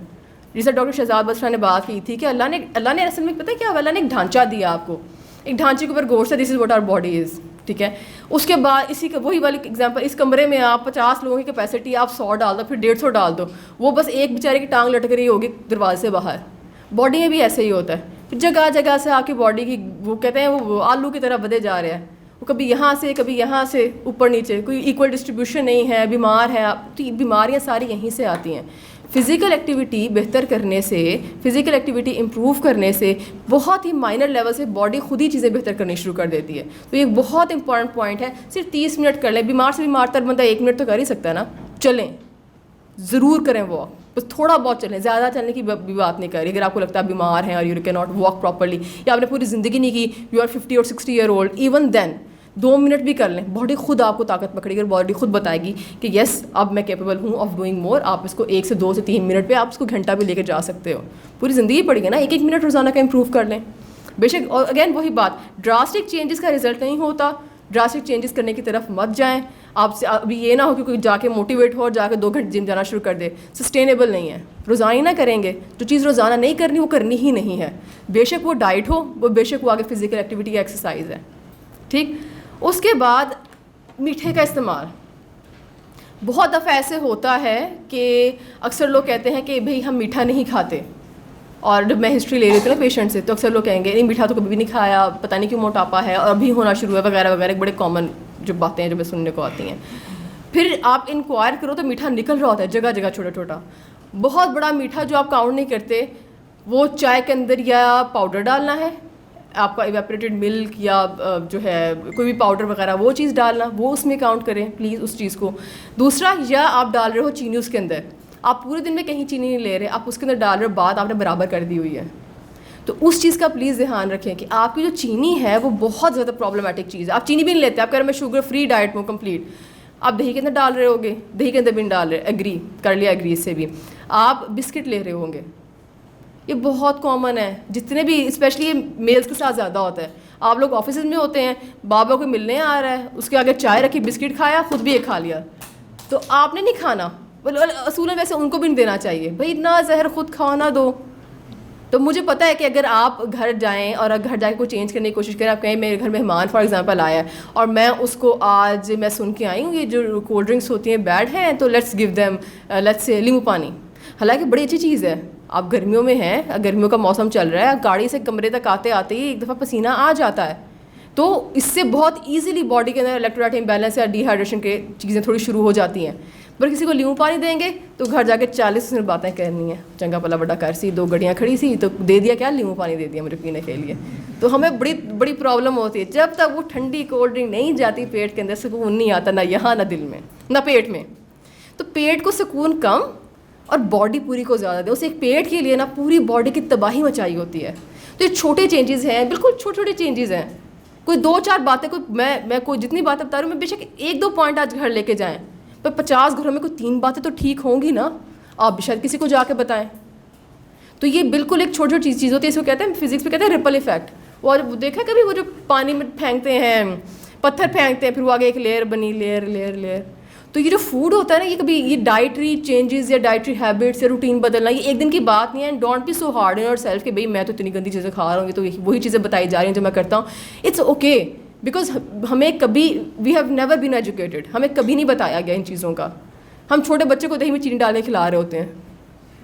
جیسے ڈاکٹر شہزاد بسرا نے بات کی تھی کہ اللہ نے اصل میں پتہ ہے کیا, اللہ نے ایک ڈھانچہ دیا آپ کو, ایک ڈھانچے کے اوپر گوشت ہے, this is what our body is. ٹھیک ہے, اس کے بعد اسی کا وہی والی ایگزامپل, اس کمرے میں آپ 50 لوگوں کی کیپیسٹی, آپ 100 ڈال دو, پھر 150 ڈال دو, وہ بس ایک بیچارے کی ٹانگ لٹک رہی ہوگی دروازے سے باہر. باڈی میں بھی ایسے ہی ہوتا ہے. پھر جگہ جگہ سے آپ کی باڈی کی وہ کہتے ہیں وہ آلو کی طرح بدے جا رہے ہیں, وہ کبھی یہاں سے کبھی یہاں سے اوپر نیچے, کوئی ایکول ڈسٹریبیوشن نہیں ہے, بیمار ہے آپ, تو بیماریاں ساری یہیں سے آتی ہیں. فزیکل ایکٹیویٹی بہتر کرنے سے, فزیکل ایکٹیویٹی امپروو کرنے سے بہت ہی مائنر لیول سے باڈی خود ہی چیزیں بہتر کرنی شروع کر دیتی ہے. تو یہ بہت امپورٹنٹ پوائنٹ ہے. صرف 30 منٹ کر لیں. بیمار سے بیمار تر بندہ 1 منٹ تو کر ہی سکتا ہے نا. چلیں, ضرور کریں واک, بس تھوڑا بہت چلیں, زیادہ چلنے کی بھی بات نہیں کر رہی. اگر آپ کو لگتا ہے بیمار ہیں اور you can not walk properly, یا آپ نے پوری زندگی نہیں کی, یو آر 50 اور 60 year old, even then 2 minute بھی کر لیں. باڈی خود آپ کو طاقت پکڑے گی اور باڈی خود بتائے گی کہ یس اب میں کیپیبل ہوں آف ڈوئنگ مور. آپ اس کو 1 سے 2 سے 3 منٹ پہ آپ اس کو گھنٹہ بھی لے کے جا سکتے ہو. پوری زندگی پڑے گی نا, 1 منٹ روزانہ کا امپروو کر لیں بے شک. اور اگین وہی بات, ڈراسٹک چینجز کا رزلٹ نہیں ہوتا. ڈراسٹک چینجز کرنے کی طرف مت جائیں. آپ سے ابھی یہ نہ ہو کہ کوئی جا کے موٹیویٹ ہو اور جا کے 2 گھنٹے جم جانا شروع کر دے. سسٹینیبل نہیں ہے. روزانہ نہ کریں گے, جو چیز روزانہ نہیں کرنی وہ کرنی ہی نہیں ہے. بے شک وہ ڈائٹ ہو, وہ بے شک وہ آگے فزیکل ایکٹیویٹی یا ایکسرسائز ہے. ٹھیک. اس کے بعد میٹھے کا استعمال. بہت دفعہ ایسے ہوتا ہے کہ اکثر لوگ کہتے ہیں کہ بھئی ہم میٹھا نہیں کھاتے, اور جب میں ہسٹری لے رہی تھی نا پیشنٹ سے تو اکثر لوگ کہیں گے نہیں میٹھا تو کبھی بھی نہیں کھایا, پتہ نہیں کیوں موٹاپا ہے اور ابھی ہونا شروع ہے وغیرہ وغیرہ. بڑے کامن جو باتیں ہیں جو میں سننے کو آتی ہیں. پھر آپ انکوائر کرو تو میٹھا نکل رہا ہوتا ہے جگہ جگہ چھوٹا چھوٹا. بہت بڑا میٹھا جو آپ کاؤنٹ نہیں کرتے, وہ چائے کے اندر یا پاؤڈر ڈالنا ہے آپ کا, ایویپریٹڈ ملک یا جو ہے کوئی بھی پاؤڈر وغیرہ وہ چیز ڈالنا, وہ اس میں کاؤنٹ کریں پلیز اس چیز کو. دوسرا, یا آپ ڈال رہے ہو چینی اس کے اندر, آپ پورے دن میں کہیں چینی نہیں لے رہے, آپ اس کے اندر ڈال رہے ہو, بات آپ نے برابر کر دی ہوئی ہے. تو اس چیز کا پلیز دھیان رکھیں کہ آپ کی جو چینی ہے وہ بہت زیادہ پرابلمٹک چیز ہے. آپ چینی بھی نہیں لیتے, آپ کہہ رہے ہیں میں شوگر فری ڈائٹ میں کمپلیٹ, آپ دہی کے اندر ڈال رہے ہوگے, دہی کے اندر بھی نہیں ڈال رہے, ایگری کر لیا, ایگری سے بھی. آپ بسکٹ لے رہے ہوں گے, یہ بہت کامن ہے. جتنے بھی اسپیشلی یہ میلز کے ساتھ زیادہ ہوتا ہے. آپ لوگ آفیسز میں ہوتے ہیں, بابا کو ملنے آ رہا ہے, اس کے آگے چائے رکھی, بسکٹ کھایا, خود بھی ایک کھا لیا. تو آپ نے نہیں کھانا, اصولاً ویسے ان کو بھی نہیں دینا چاہیے. بھائی اتنا زہر خود کھاؤ نہ دو. تو مجھے پتہ ہے کہ اگر آپ گھر جائیں اور گھر جا کے کوئی چینج کرنے کی کوشش کریں, آپ کہیں میرے گھر مہمان فار ایگزامپل آیا ہے اور میں اس کو آج میں سن کے آئی ہوں یہ جو کولڈ ڈرنکس ہوتی ہیں بیڈ ہیں, تو let's give them let's say لیمو پانی. حالانکہ بڑی اچھی چیز ہے. آپ گرمیوں میں ہیں, گرمیوں کا موسم چل رہا ہے, گاڑی سے کمرے تک آتے آتے ہی ایک دفعہ پسینہ آ جاتا ہے, تو اس سے بہت ایزیلی باڈی کے اندر الیکٹرولائٹ امبیلنس یا ڈی ہائیڈریشن کے چیزیں تھوڑی شروع ہو جاتی ہیں. پر کسی کو لیمو پانی دیں گے تو گھر جا کے 40 منٹ باتیں کرنی ہیں, چنگا پلا بڑا کر سی, 2 گڑیاں کھڑی سی تو دے دیا کیا, لیمو پانی دے دیا مجھے پینے کے لیے. تو ہمیں بڑی پرابلم ہوتی ہے. جب تک وہ ٹھنڈی کولڈ ڈرنک نہیں جاتی پیٹ کے اندر, سکون نہیں آتا, نہ یہاں نہ دل میں نہ پیٹ میں. تو پیٹ کو سکون کم اور باڈی پوری کو زیادہ دے. اس ایک پیٹ کے لیے نا پوری باڈی کی تباہی مچائی ہوتی ہے. تو یہ چھوٹے چینجز ہیں, بالکل چھوٹے چھوٹے چینجز ہیں. کوئی 2-4 باتیں, کوئی میں کوئی جتنی باتیں بتا رہی ہوں, میں بے شک 1-2 پوائنٹ آج گھر لے کے جائیں, پر 50 گھروں میں کوئی 3 باتیں تو ٹھیک ہوں گی نا, آپ بھی شاید کسی کو جا کے بتائیں. تو یہ بالکل ایک چھوٹی چھوٹی چیز ہوتی ہے, اس کو کہتے ہیں فزکس میں کہتے ہیں رپل ایفیکٹ. اور دیکھا کبھی وہ جو پانی میں پھینکتے ہیں, پتھر پھینکتے ہیں, پھر وہ آگے ایک لیئر بنی, لیئر. تو یہ جو فوڈ ہوتا ہے نا, یہ کبھی یہ ڈائٹری چینجز یا ڈائٹری ہیبٹس یا روٹین بدلنا, یہ ایک دن کی بات نہیں ہے. And don't be so hard in yourself کہ بھائی میں تو اتنی گندی چیزیں کھا رہا ہوں, یہ تو وہی چیزیں بتائی جا رہی ہیں جو میں کرتا ہوں. اٹس اوکے, بیکاز ہمیں کبھی we have never been educated, ہمیں کبھی نہیں بتایا گیا ان چیزوں کا. ہم چھوٹے بچے کو دہی میں چینی ڈال کے کھلا رہے ہوتے ہیں,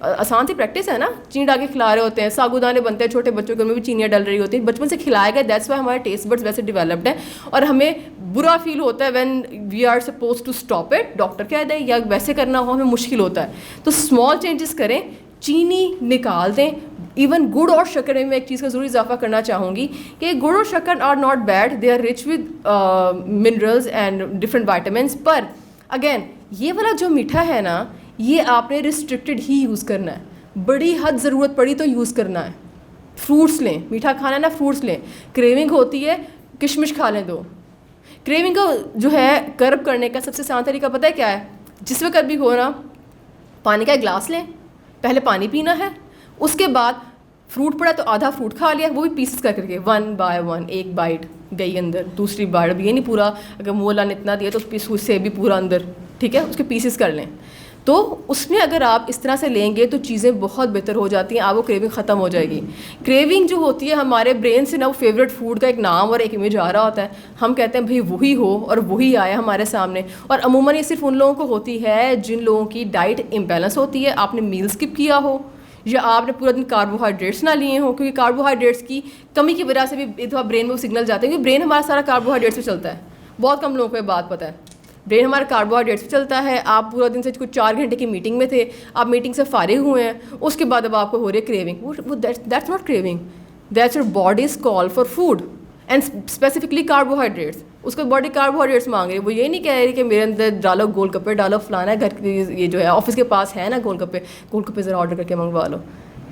آسان سی پریکٹس ہے نا, چینی ڈال کے کھلا رہے ہوتے ہیں. ساگو دانے بنتے ہیں چھوٹے بچوں کے, ان میں بھی چینیاں ڈل رہی ہوتی ہیں, بچپن سے کھلایا گیا. دیٹس وائی ہمارے ٹیسٹ بڈس ویسے ڈیولپڈ ہیں. اور ہمیں برا فیل ہوتا ہے when we are suppose to stop it, doctor کہہ دے یا ویسے کرنا ہو, ہمیں مشکل ہوتا ہے. تو اسمال چینجز کریں, چینی نکال دیں. ایون گڑ اور شکر میں ایک چیز کا ضروری اضافہ کرنا چاہوں گی کہ گڑ اور شکر are not bad, they are rich with minerals and different vitamins. پر اگین یہ والا جو میٹھا ہے نا, یہ آپ نے ریسٹرکٹیڈ ہی یوز کرنا ہے, بڑی حد ضرورت پڑی تو یوز کرنا ہے. فروٹس لیں, میٹھا کھانا ہے نا, فروٹس لیں. کریونگ ہوتی ہے, کشمش کھا لیں 2. کریونگ کو جو ہے کرب کرنے کا سب سے آسان طریقہ پتہ ہے کیا ہے؟ جس وقت بھی ہو نا, پانی کا ایک گلاس لیں, پہلے پانی پینا ہے, اس کے بعد فروٹ پڑا تو آدھا فروٹ کھا لیا, وہ بھی پیسز کر کے 1 by 1, ایک بائٹ گئی اندر, دوسری بائٹ, اب یہ نہیں پورا, اگر مولا نے اتنا دیا تو اس پیس سے بھی پورا اندر, ٹھیک ہے, اس کے پیسز کر لیں. تو اس میں اگر آپ اس طرح سے لیں گے تو چیزیں بہت بہتر ہو جاتی ہیں, آپ کو کریونگ ختم ہو جائے گی. کریونگ جو ہوتی ہے ہمارے برین سے نا, وہ فیوریٹ فوڈ کا ایک نام اور ایک امیج آ رہا ہوتا ہے, ہم کہتے ہیں بھائی وہی ہو, اور وہی آیا ہمارے سامنے. اور عموماً یہ صرف ان لوگوں کو ہوتی ہے جن لوگوں کی ڈائٹ امبیلنس ہوتی ہے, آپ نے میل اسکپ کیا ہو, یا آپ نے پورا دن کاربوہائیڈریٹس نہ لیے ہوں, کیونکہ کاربوہائیڈریٹس کی کمی کی وجہ سے بھی ایک دفعہ برین میں سگنل جاتے ہیں, کیونکہ برین ہمارا سارا کاربوہائیڈریٹس پہ چلتا ہے. بہت کم لوگوں کو یہ بات پتہ ہے, برین ہمارا کاربوہائیڈریٹس پہ چلتا ہے. آپ پورا دن سے کچھ 4 گھنٹے کی میٹنگ میں تھے, آپ میٹنگ سے فارغ ہوئے ہیں, اس کے بعد اب آپ کو ہو رہی ہے craving. That's not craving, that's your body's call for food and specifically carbohydrates. اس کو باڈی کاربوہائیڈریٹس مانگ رہی ہے, وہ یہ نہیں کہہ رہی کہ میرے اندر ڈالو گول گپے, ڈالو فلانا ہے, گھر یہ جو ہے آفس کے پاس ہے نا گول گپے ذرا آرڈر کر کے منگوا لو.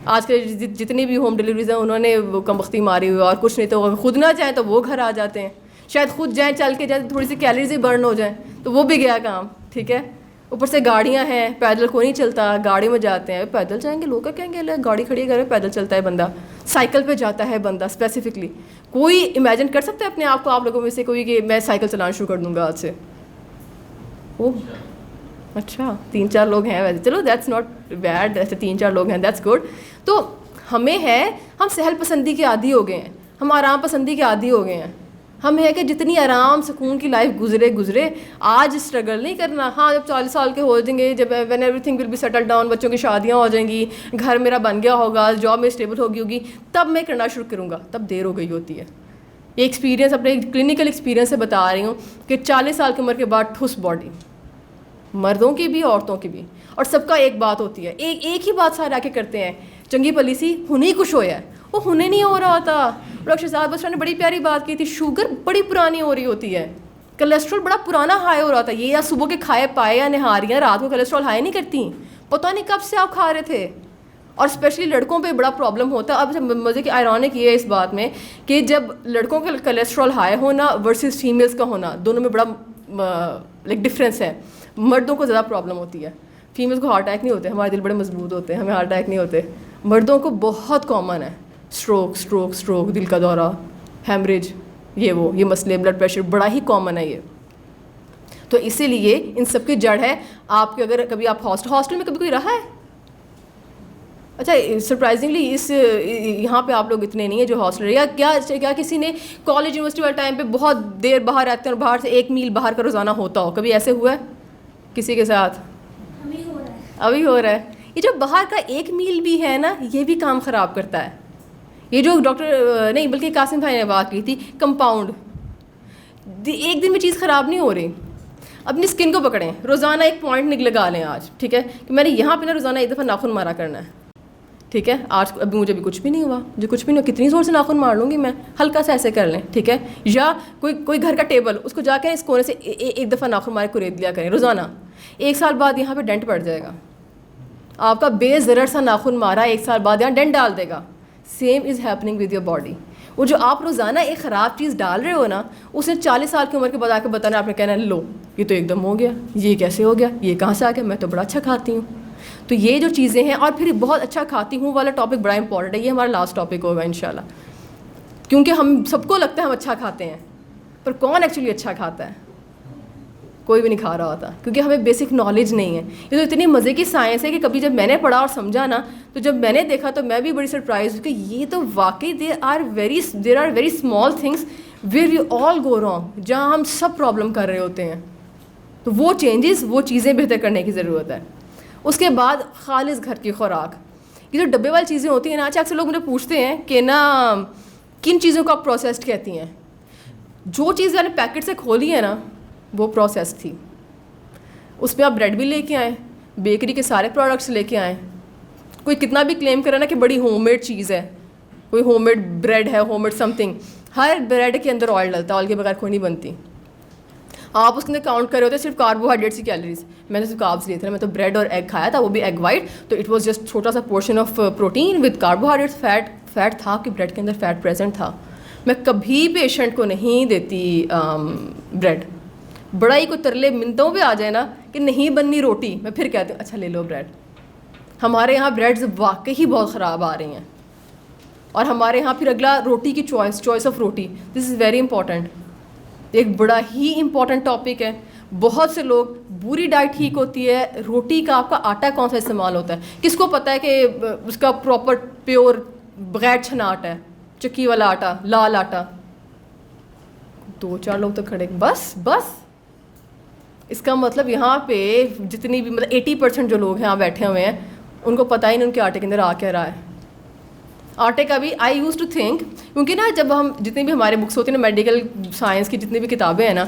آج کے جتنی بھی ہوم ڈلیوریز ہیں انہوں نے وہ کم بختی ماری ہوئی, اور کچھ نہیں تو خود نہ جائیں تو وہ گھر آ جاتے ہیں, شاید خود جائیں چل کے جائیں, تھوڑی سی کیلریز ہی برن ہو جائیں تو وہ بھی گیا کام, ٹھیک ہے. اوپر سے گاڑیاں ہیں, پیدل کوئی نہیں چلتا, گاڑی میں جاتے ہیں, پیدل جائیں گے, لوگ کیا کہیں گے, گاڑی کھڑی ہے گھر میں, پیدل چلتا ہے بندہ, سائیکل پہ جاتا ہے بندہ. اسپیسیفکلی کوئی امیجن کر سکتا ہے اپنے آپ کو, آپ لوگوں میں سے کوئی کہ میں سائیکل چلانا شروع کر دوں گا آج سے؟ اوہ اچھا 3-4 لوگ ہیں ویسے, چلو دیٹس ناٹ بیڈ, ایسے 3-4 لوگ ہیں, دیٹس گڈ. تو ہمیں ہے, ہم سہل پسندی کے عادی ہو گئے ہیں, ہم آرام پسندی کے عادی ہو گئے ہیں. ہم ہے کہ جتنی آرام سکون کی لائف گزرے, آج اسٹرگل نہیں کرنا. ہاں جب 40 سال کے ہو جائیں گے, جب when everything will be settle down, بچوں کی شادیاں ہو جائیں گی, گھر میرا بن گیا ہوگا, جاب میں اسٹیبل ہوگی, تب میں کرنا شروع کروں گا. تب دیر ہو گئی ہوتی ہے. یہ ایکسپیرینس اپنے کلینکل ایکسپیرینس سے بتا رہی ہوں کہ 40 سال کی عمر کے بعد ٹھوس باڈی, مردوں کی بھی عورتوں کی بھی, اور سب کا ایک بات ہوتی ہے, ایک ہی بات سارے آ کے کرتے ہیں, چنگی پلی سی ہنی کچھ ہویا ہے, وہ ہنے نہیں ہو رہا ہوتا. ڈاکٹر شہزاد بسرا نے بڑی پیاری بات کی تھی, شوگر بڑی پرانی ہو رہی ہوتی ہے, کولیسٹرول بڑا پرانا ہائی ہو رہا تھا. یہ یا صبح کے کھائے پائے یا نہاریاں رات کو کولیسٹرول ہائی نہیں کرتی, پتہ نہیں کب سے آپ کھا رہے تھے. اور اسپیشلی لڑکوں پہ بڑا پرابلم ہوتا ہے. اب مزے کی آئرونک یہ ہے اس بات میں کہ جب لڑکوں کا کولیسٹرول ہائی ہونا ورسز فیمیلس کا ہونا, دونوں میں بڑا لائک ڈفرینس ہے. مردوں کو زیادہ پرابلم ہوتی ہے, فیمیلس کو ہارٹ اٹیک نہیں ہوتے, ہمارے دل بڑے مضبوط ہوتے ہیں, ہمیں ہارٹ اٹیک نہیں ہوتے. مردوں کو بہت کامن ہے اسٹروک, دل کا دورہ, ہیمریج, یہ مسئلے, بلڈ پریشر بڑا ہی کامن ہے یہ. تو اسی لیے ان سب کی جڑ ہے آپ کے, اگر کبھی آپ ہاسٹل میں کبھی کوئی رہا ہے, اچھا سرپرائزنگلی یہاں پہ آپ لوگ اتنے نہیں ہیں جو ہاسٹل رہے, یا کیا کسی نے کالج یونیورسٹی والے ٹائم پہ بہت دیر باہر رہتے ہیں اور باہر سے 1 میل باہر کا روزانہ ہوتا ہو, کبھی ایسے ہوا ہے کسی کے ساتھ؟ ابھی ہو رہا ہے. یہ جو باہر کا 1 میل بھی ہے نا, یہ بھی کام خراب کرتا ہے. یہ جو ڈاکٹر نہیں بلکہ قاسم بھائی نے بات کی تھی, کمپاؤنڈ, ایک دن میں چیز خراب نہیں ہو رہی. اپنی اسکن کو پکڑیں, روزانہ 1 پوائنٹ لگا لیں آج, ٹھیک ہے, کہ میں نے یہاں پہ نا روزانہ 1 دفعہ ناخن مارا کرنا ہے, ٹھیک ہے. آج ابھی مجھے بھی کچھ بھی نہیں ہوا, جو کچھ بھی نہیں ہوا, کتنی زور سے ناخن مار لوں گی میں, ہلکا سا ایسے کر لیں, ٹھیک ہے. یا کوئی گھر کا ٹیبل, اس کو جا کے اس کونے سے 1 دفعہ ناخن مارے کرید لیا کریں روزانہ. 1 سال بعد یہاں پہ ڈینٹ پڑ جائے گا. آپ کا بے ضرر سا ناخن مارا 1 سال بعد یہاں ڈینٹ ڈال دے گا. Same is happening with your body. وہ جو آپ روزانہ ایک خراب چیز ڈال رہے ہو نا, اس نے 40 سال کی عمر کے بعد آ کے بتانا, آپ نے کہنا لو یہ تو ایک دم ہو گیا, یہ کیسے ہو گیا, یہ کہاں سے آ گیا, میں تو بڑا اچھا کھاتی ہوں. تو یہ جو چیزیں ہیں, اور پھر بہت اچھا کھاتی ہوں والا ٹاپک بڑا امپورٹنٹ ہے, یہ ہمارا لاسٹ ٹاپک ہوگا انشاءاللہ. کیونکہ ہم سب کو لگتا ہے ہم اچھا کھاتے ہیں, پر کون ایکچولی اچھا کھاتا ہے؟ کوئی بھی نہیں کھا رہا ہوتا, کیونکہ ہمیں بیسک نالج نہیں ہے. یہ تو اتنی مزے کی سائنس ہے کہ کبھی جب میں نے پڑھا اور سمجھا نا, تو جب میں نے دیکھا تو میں بھی بڑی سرپرائز ہوں کہ یہ تو واقعی there are very small things where we all go wrong, جہاں ہم سب پرابلم کر رہے ہوتے ہیں. تو وہ چینجز, وہ چیزیں بہتر کرنے کی ضرورت ہے. اس کے بعد خالص گھر کی خوراک. یہ جو ڈبے والی چیزیں ہوتی ہیں نا, اکثر لوگ مجھے پوچھتے ہیں کہ نا کن چیزوں کو آپ پروسیسڈ کہتی ہیں. جو چیز میں نے پیکٹ سے کھولی ہے نا وہ پروسیس تھی. اس میں آپ بریڈ بھی لے کے آئیں, بیکری کے سارے پروڈکٹس لے کے آئیں. کوئی کتنا بھی کلیم کرے نا کہ بڑی ہوم میڈ چیز ہے, کوئی ہوم میڈ بریڈ ہے, ہوم میڈ سم تھنگ, ہر بریڈ کے اندر آئل ڈلتا ہے, آئل کے بغیر کوئی نہیں بنتی. آپ اس کے اندر کاؤنٹ کر رہے ہوتے ہیں صرف کاربوہائیڈریٹس کی کیلریز. میں نے صرف کاربس لیے تھے نا, میں تو بریڈ اور ایگ کھایا تھا, وہ بھی ایگ وائٹ, تو اٹ واز جسٹ چھوٹا سا portion of protein with carbohydrates. Fat تھا کہ بریڈ کے اندر فیٹ پریزنٹ تھا. میں کبھی پیشنٹ کو نہیں دیتی بریڈ. بڑا ہی کوئی ترلے منتوں پہ آ جائے نا کہ نہیں بننی روٹی, میں پھر کہتی ہوں اچھا لے لو بریڈ. ہمارے یہاں بریڈز واقعی بہت خراب آ رہی ہیں. اور ہمارے یہاں پھر اگلا روٹی کی چوائس آف روٹی, دس از ویری امپورٹنٹ. ایک بڑا ہی امپورٹنٹ ٹاپک ہے. بہت سے لوگ بری ڈائٹ ٹھیک ہوتی ہے, روٹی کا آپ کا آٹا کون سا استعمال ہوتا ہے, کس کو پتہ ہے کہ اس کا پراپر پیور بغیر چھنا آٹا ہے, چکی والا آٹا, لال آٹا. 2-4 لوگ تو کھڑے بس. اس کا مطلب یہاں پہ جتنی بھی 80% جو لوگ یہاں بیٹھے ہوئے ہیں ان کو پتہ ہی نہیں ان کے آٹے کے اندر آ کیا رہا ہے. آٹے کا بھی آئی یوز ٹو تھنک, کیونکہ نا جب ہم جتنی بھی ہمارے بکس ہوتی ہیں نا میڈیکل سائنس کی جتنی بھی کتابیں ہیں نا,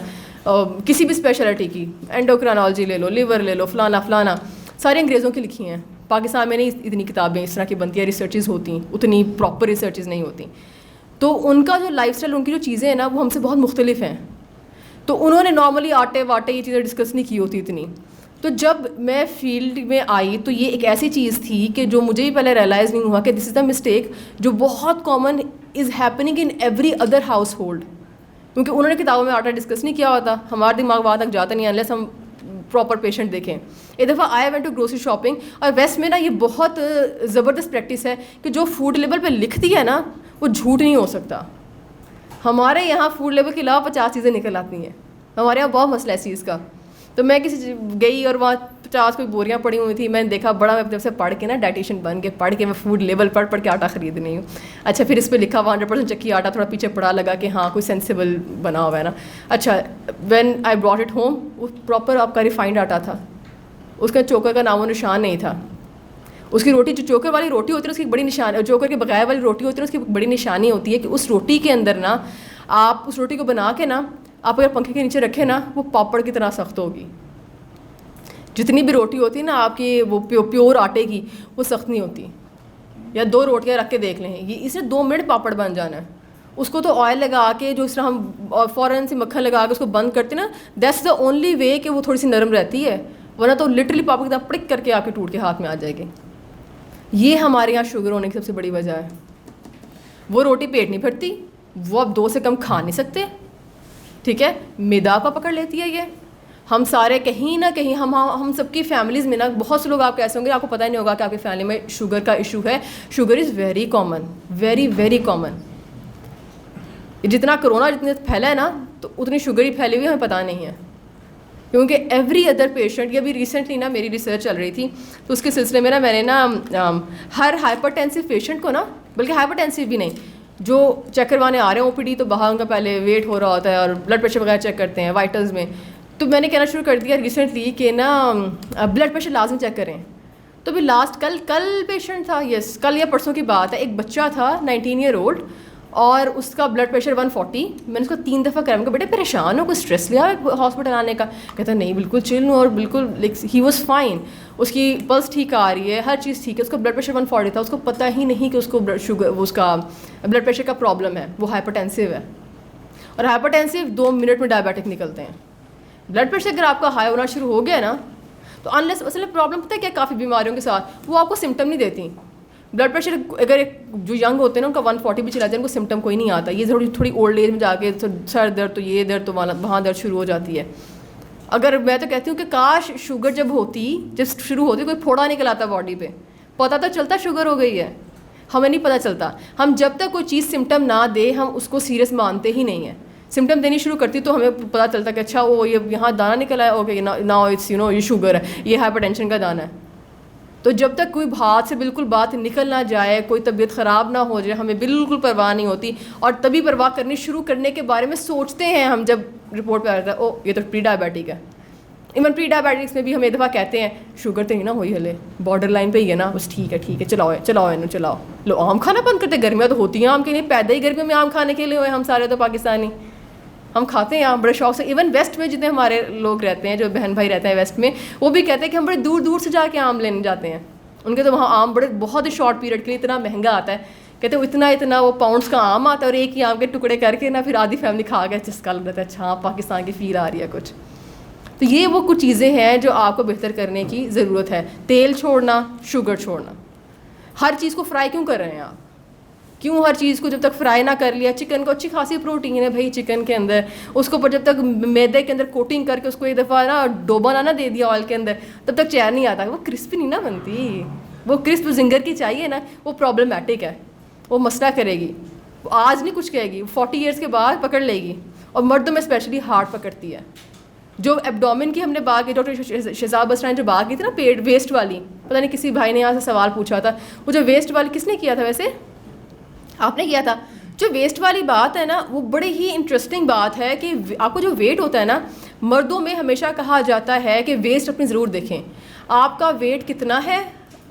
کسی بھی اسپیشلٹی کی, اینڈوکرانالوجی لے لو, لیور لے لو, فلانا, ساری انگریزوں کی لکھی ہیں. پاکستان میں نہیں اتنی کتابیں اس طرح کی بنتی ہیں, ریسرچز ہوتی ہیں, اتنی پراپر ریسرچز نہیں ہوتی. تو ان کا جو لائف اسٹائل, ان کی جو چیزیں ہیں نا وہ ہم سے بہت مختلف ہیں. تو انہوں نے نارملی آٹے واٹے یہ چیزیں ڈسکس نہیں کی ہوتی اتنی. تو جب میں فیلڈ میں آئی تو یہ ایک ایسی چیز تھی کہ جو مجھے بھی پہلے ریئلائز نہیں ہوا کہ دس از دا مسٹیک جو بہت common is happening in every other house hold. کیونکہ انہوں نے کتابوں میں آٹا ڈسکس نہیں کیا ہوتا, ہمارا دماغ وہاں تک جاتا نہیں انلیس ہم پراپر پیشنٹ دیکھیں. ایک دفعہ I went to grocery shopping, اور ویسٹ میں نا یہ بہت زبردست پریکٹس ہے کہ جو فوڈ لیبل پہ لکھتی ہے نا وہ جھوٹ نہیں ہو سکتا. ہمارے یہاں فوڈ لیبل کے علاوہ 50 چیزیں نکل آتی ہیں, ہمارے یہاں بہت مسئلہ ہے اس چیز کا. تو میں کسی گئی اور وہاں 50 کوئی بوریاں پڑی ہوئی تھی, میں نے دیکھا بڑا, میں جب سے پڑھ کے نا ڈائٹیشین بن کے پڑھ کے میں فوڈ لیبل پڑھ کے آٹا خرید رہی ہوں. اچھا پھر اس پہ لکھا ہوا 100% چکی آٹا, تھوڑا پیچھے پڑا لگا کہ ہاں کوئی سینسیبل بنا ہوا ہے نا. اچھا when I brought it home, وہ پراپر آپ کا ریفائنڈ آٹا تھا, اس کا چوکر کا نام و نشان نہیں تھا. اس کی روٹی جو چوکر والی روٹی ہوتی ہے اس کی بڑی نشانی, چوکر کے بغیر والی روٹی ہوتی ہے اس کی بڑی نشانی ہوتی ہے کہ اس روٹی کے اندر نا آپ اس روٹی کو بنا کے نا آپ اگر پنکھے کے نیچے رکھیں نا وہ پاپڑ کی طرح سخت ہوگی. جتنی بھی روٹی ہوتی ہے نا آپ کی وہ پیور آٹے کی, وہ سخت نہیں ہوتی. یا 2 روٹیاں رکھ کے دیکھ لیں, یہ اس نے 2 منٹ پاپڑ بن جانا ہے. اس کو تو آئل لگا کے جو اس طرح ہم فوراً سے مکھن لگا کے اس کو بند کرتے نا, دیٹس دا اونلی وے کہ وہ تھوڑی سی نرم رہتی ہے, ورنہ تو لٹرلی پاپڑ کی طرح پڑک کر کے آپ کے ٹوٹ کے ہاتھ میں آ جائے گی. یہ ہمارے یہاں شوگر ہونے کی سب سے بڑی وجہ ہے. وہ روٹی پیٹ نہیں بھرتی, وہ آپ 2 سے کم کھا نہیں سکتے, ٹھیک ہے, میدا کا پکڑ لیتی ہے. یہ ہم سارے کہیں نہ کہیں ہم سب کی فیملیز میں نا بہت سے لوگ آپ کیسے ہوں گے, آپ کو پتہ ہی نہیں ہوگا کہ آپ کی فیملی میں شوگر کا ایشو ہے. Sugar is very common, very common. جتنا کرونا جتنے پھیلا ہے نا تو اتنی شوگر ہی پھیلی ہوئی ہمیں پتہ نہیں ہے. کیونکہ ایوری ادر پیشنٹ, یہ ابھی ریسنٹلی نا میری ریسرچ چل رہی تھی تو اس کے سلسلے میں نا میں نے نا ہر ہائپر ٹینسو پیشنٹ کو نا, بلکہ ہائپر ٹینسو بھی نہیں, جو چیک کروانے آ رہے ہیں OPD تو باہر ان کا پہلے ویٹ ہو رہا ہوتا ہے اور بلڈ پریشر وغیرہ چیک کرتے ہیں وائٹلز میں, تو میں نے کہنا شروع کر دیا ریسنٹلی کہ نا بلڈ پریشر لازم چیک کریں. تو بھی لاسٹ کل پیشنٹ تھا, یس کل یا پرسوں کی بات ہے, ایک بچہ تھا 19 ایئر اولڈ اور اس کا بلڈ پریشر 140. میں نے اس کو 3 دفعہ کہا, میں کہا بیٹے پریشان ہو, کوئی اسٹریس لیا ہاسپٹل آنے کا؟ کہتا نہیں بالکل چل ہوں اور بالکل ہی واز فائن, اس کی پلس ٹھیک آ رہی ہے, ہر چیز ٹھیک ہے. اس کا بلڈ پریشر 140 تھا, اس کو پتہ ہی نہیں کہ اس کو شوگر اس کا بلڈ پریشر کا پرابلم ہے, وہ ہائپر ٹینسو ہے. اور ہائپر ٹینسو 2 منٹ میں ڈائبیٹک نکلتے ہیں. بلڈ پریشر اگر آپ کا ہائی ہونا شروع ہو گیا نا تو انلیس اصل پرابلم پتہ ہے کیا, کافی بیماریوں کے ساتھ وہ آپ کو سمٹم نہیں دیتی, بلڈ پریشر اگر جو ینگ ہوتے ہیں نا ان کا 140 بھی چلا جائے ان کو سمٹم کوئی نہیں آتا. یہ تھوڑی اولڈ ایج میں جا کے سر درد تو یہ درد تو وہاں درد شروع ہو جاتی ہے. اگر میں تو کہتی ہوں کہ کاش شوگر جب شروع ہوتی کوئی پھوڑا نکل آتا باڈی پہ, پتہ تو چلتا شوگر ہو گئی ہے, ہمیں نہیں پتہ چلتا. ہم جب تک کوئی چیز سمٹم نہ دے ہم اس کو سیریس مانتے ہی نہیں ہیں. سمٹم دینی شروع کرتی تو ہمیں پتہ چلتا کہ اچھا وہ یہ یہاں دانہ نکل آیا, اوکے ناؤ اٹس یہ شوگر ہے, یہ ہائپر ٹینشن کا دانہ ہے. تو جب تک کوئی ہاتھ سے بالکل بات نکل نہ جائے, کوئی طبیعت خراب نہ ہو جائے, ہمیں بالکل پرواہ نہیں ہوتی. اور تبھی پرواہ کرنی شروع کرنے کے بارے میں سوچتے ہیں ہم جب رپورٹ پہ آ جاتا ہے او یہ تو پری ڈائبیٹک ہے. ایون پری ڈائبیٹکس میں بھی ہم ایک دفعہ کہتے ہیں شوگر تو نہیں نا ہوئی ہلے, بارڈر لائن پہ ہی ہے نا, بس ٹھیک ہے چلاؤ لو آم کھانا بند کرتے. گرمیاں تو ہوتی ہیں آم کے لیے, پیدا ہی گرمیوں میں آم کھانے کے لیے ہوئے ہم سارے تو پاکستانی, ہم کھاتے ہیں آم بڑے شوق سے. ایون ویسٹ میں جتنے ہمارے لوگ رہتے ہیں جو بہن بھائی رہتے ہیں ویسٹ میں, وہ بھی کہتے ہیں کہ ہم بڑے دور دور سے جا کے آم لینے جاتے ہیں. ان کے تو وہاں آم بہت ہی شارٹ پیریڈ کے لیے اتنا مہنگا آتا ہے, کہتے ہیں اتنا وہ پاؤنڈس کا آم آتا ہے, اور ایک ہی آم کے ٹکڑے کر کے نا پھر آدھی فیملی کھا گیا جس کا لگ رہتا ہے اچھا پاکستان کی فیل آ رہی ہے کچھ. تو یہ وہ کچھ چیزیں ہیں جو آپ کو بہتر کرنے کی ضرورت ہے. تیل چھوڑنا, شوگر چھوڑنا. ہر چیز کو فرائی کیوں کر رہے ہیں آپ؟ کیوں ہر چیز کو جب تک فرائی نہ کر لیا؟ چکن کو اچھی خاصی پروٹین ہے بھائی چکن کے اندر, اس کو جب تک میدے کے اندر کوٹنگ کر کے اس کو ایک دفعہ نا ڈوبا نہ دے دیا آئل کے اندر, تب تک چین نہیں آتا. وہ کرسپی نہیں نا بنتی, وہ کرسپ زنگر کی چاہیے نا, وہ پرابلمٹک ہے, وہ مسئلہ کرے گی. آج نہیں کچھ کہے گی, 40 ایئرس کے بعد پکڑ لے گی. اور مردوں میں اسپیشلی ہارٹ پکڑتی ہے. جو ایبڈومن کی ہم نے بات کی, ڈاکٹر شہزاد بسرا نے جو بات کی تھی نا پیٹ ویسٹ والی, پتہ نہیں کسی بھائی نے یہاں سے سوال پوچھا تھا, وہ جو ویسٹ والی کس نے کیا تھا؟ ویسے آپ نے کیا تھا. جو ویسٹ والی بات ہے نا وہ بڑی ہی انٹرسٹنگ بات ہے کہ آپ کو جو ویٹ ہوتا ہے نا, مردوں میں ہمیشہ کہا جاتا ہے کہ ویسٹ اپنی ضرور دیکھیں, آپ کا ویٹ کتنا ہے.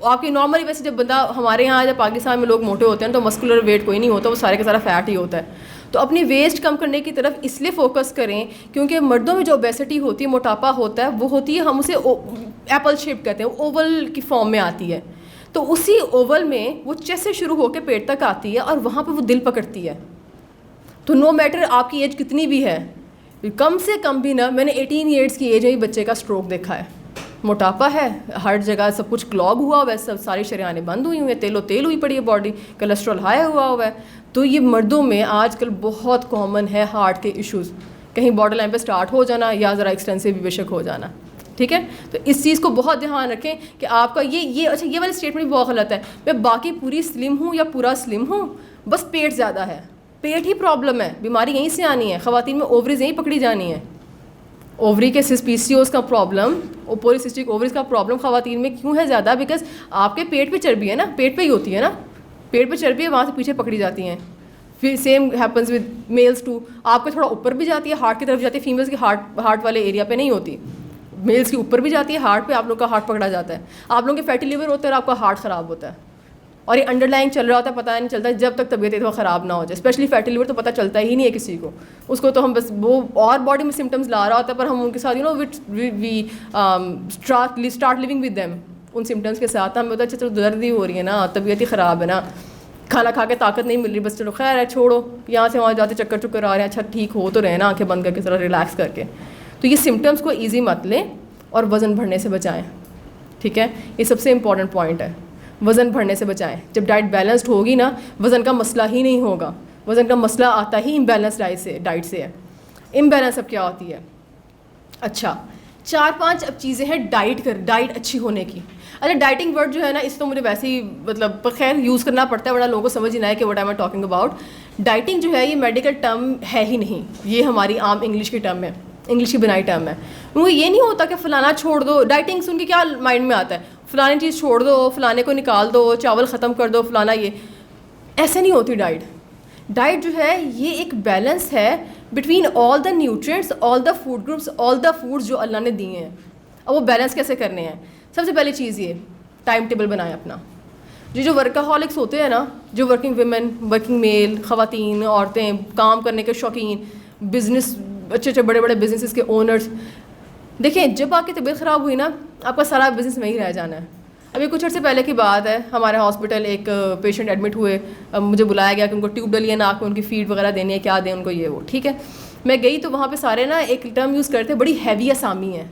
آپ کی نارملی ویسے جب بندہ ہمارے یہاں جب پاکستان میں لوگ موٹے ہوتے ہیں تو مسکولر ویٹ کوئی نہیں ہوتا, وہ سارے کا سارا فیٹ ہی ہوتا ہے. تو اپنی ویسٹ کم کرنے کی طرف اس لیے فوکس کریں کیونکہ مردوں میں جو اوبیسٹی ہوتی ہے, موٹاپا ہوتا ہے, وہ ہوتی ہے ہم اسے ایپل شیپ کہتے ہیں, اوول کی فارم میں آتی ہے. تو اسی اوول میں وہ چیسٹ سے شروع ہو کے پیٹ تک آتی ہے اور وہاں پہ وہ دل پکڑتی ہے. تو نو میٹر آپ کی ایج کتنی بھی ہے, کم سے کم بھی نہ, میں نے 18 ایئرس کی ایج میں ہی بچے کا اسٹروک دیکھا ہے. موٹاپا ہے, ہر جگہ سب کچھ کلاگ ہوا ہوا ہے, سب ساری شریانیں بند ہوئی ہوئی ہیں, تیل ہوئی پڑی ہے باڈی, کولیسٹرول ہائی ہوا ہے. تو یہ مردوں میں آج کل بہت کامن ہے ہارٹ کے ایشوز, کہیں بارڈر لائن پہ اسٹارٹ ہو جانا یا ذرا ایکسٹینسو بھی بے شک ہو جانا. ٹھیک ہے, تو اس چیز کو بہت دھیان رکھیں کہ آپ کا یہ اچھا یہ والی اسٹیٹمنٹ بھی بہت غلط ہے, میں باقی پوری سلم ہوں یا پورا سلم ہوں, بس پیٹ زیادہ ہے, پیٹ ہی پرابلم ہے, بیماری یہیں سے آنی ہے. خواتین میں اووریز یہیں پکڑی جانی ہے, اووری کے پی سی اوز کا پرابلم, پولیسسٹک اووریز کا پرابلم خواتین میں کیوں ہے زیادہ؟ بیکاز آپ کے پیٹ پہ چربی ہے نا, پیٹ پہ ہی ہوتی ہے نا, پیٹ پہ چربی ہے, وہاں سے پیچھے پکڑی جاتی ہیں. پھر same happens with meals too, آپ کے تھوڑا اوپر بھی جاتی ہے, ہارٹ کی طرف جاتی ہے, فیمیلس کی ہارٹ والے ایریا پہ نہیں ہوتی, میلس کی اوپر بھی جاتی ہے ہارٹ پہ, آپ لوگ کا ہارٹ پکڑا جاتا ہے. آپ لوگوں کے فیٹی لیور ہوتا ہے اور آپ کا ہارٹ خراب ہوتا ہے, اور یہ انڈر لائن چل رہا ہوتا ہے, پتہ نہیں چلتا جب تک طبیعت ایک خراب نہ ہو جائے. اسپیشلی فیٹی لیور تو پتہ چلتا ہی نہیں ہے کسی کو, اس کو تو ہم بس وہ اور باڈی میں سمٹمز لا رہا ہوتا ہے, پر ہم ان کے ساتھ we start living with them, ان سمٹمس کے ساتھ ہمیں ہوتا ہے اچھا چلو درد ہی ہو رہی ہے نا, طبیعت ہی خراب ہے نا, کھانا کھا کے طاقت نہیں مل رہی, بس چلو خیر ہے چھوڑو, یہاں سے وہاں جاتے چکر آ رہے ہیں, اچھا ٹھیک ہو تو رہے نا, آنکھیں بند کر کے ذرا ریلیکس کر کے. تو یہ سمٹمس کو ایزی مت لیں اور وزن بڑھنے سے بچائیں. ٹھیک ہے, یہ سب سے امپورٹنٹ پوائنٹ ہے, وزن بڑھنے سے بچائیں. جب ڈائٹ بیلنسڈ ہوگی نا, وزن کا مسئلہ ہی نہیں ہوگا. وزن کا مسئلہ آتا ہی امبیلنس ڈائٹ سے ہے. امبیلنس اب کیا ہوتی ہے؟ اچھا 4-5 اب چیزیں ہیں ڈائٹ اچھی ہونے کی. اچھا ڈائٹنگ ورڈ جو ہے نا, اس تو مجھے ویسے ہی مطلب خیر یوز کرنا پڑتا ہے, ورنہ لوگوں کو سمجھ ہی نہ ہے کہ what I am talking about. Dieting جو ہے یہ میڈیکل ٹرم ہے ہی نہیں, یہ ہماری عام انگلش کی ٹرم ہے, انگلش کی بنائی ٹرم ہے. وہ یہ نہیں ہوتا کہ فلانا چھوڑ دو. ڈائٹنگ سن کے کیا مائنڈ میں آتا ہے, فلانی چیز چھوڑ دو, فلانے کو نکال دو, چاول ختم کر دو, فلانا. یہ ایسے نہیں ہوتی ڈائٹ جو ہے یہ ایک بیلنس ہے between all the nutrients, all the food groups, all the foods جو اللہ نے دیے ہیں. اب وہ بیلنس کیسے کرنے ہیں؟ سب سے پہلی چیز یہ ٹائم ٹیبل بنائیں اپنا. جو ورکاہولکس ہوتے ہیں نا, جو ورکنگ ویمن, ورکنگ میل, خواتین, عورتیں, کام کرنے کے شوقین, بزنس, اچھے بڑے بزنسز کے اونرز, دیکھیں جب آپ کی طبیعت خراب ہوئی نا, آپ کا سارا بزنس میں ہی رہ جانا ہے. ابھی کچھ عرصے پہلے کی بات ہے, ہمارے ہاسپٹل ایک پیشنٹ ایڈمٹ ہوئے, مجھے بلایا گیا کہ ان کو ٹیوب ڈلی ہے ناک میں, ان کی فیڈ وغیرہ دینی ہے, کیا دیں ان کو, یہ وہ. ٹھیک ہے, میں گئی تو وہاں پہ سارے نا ایک ٹرم یوز کرتے, بڑی ہیوی اسامی ہے.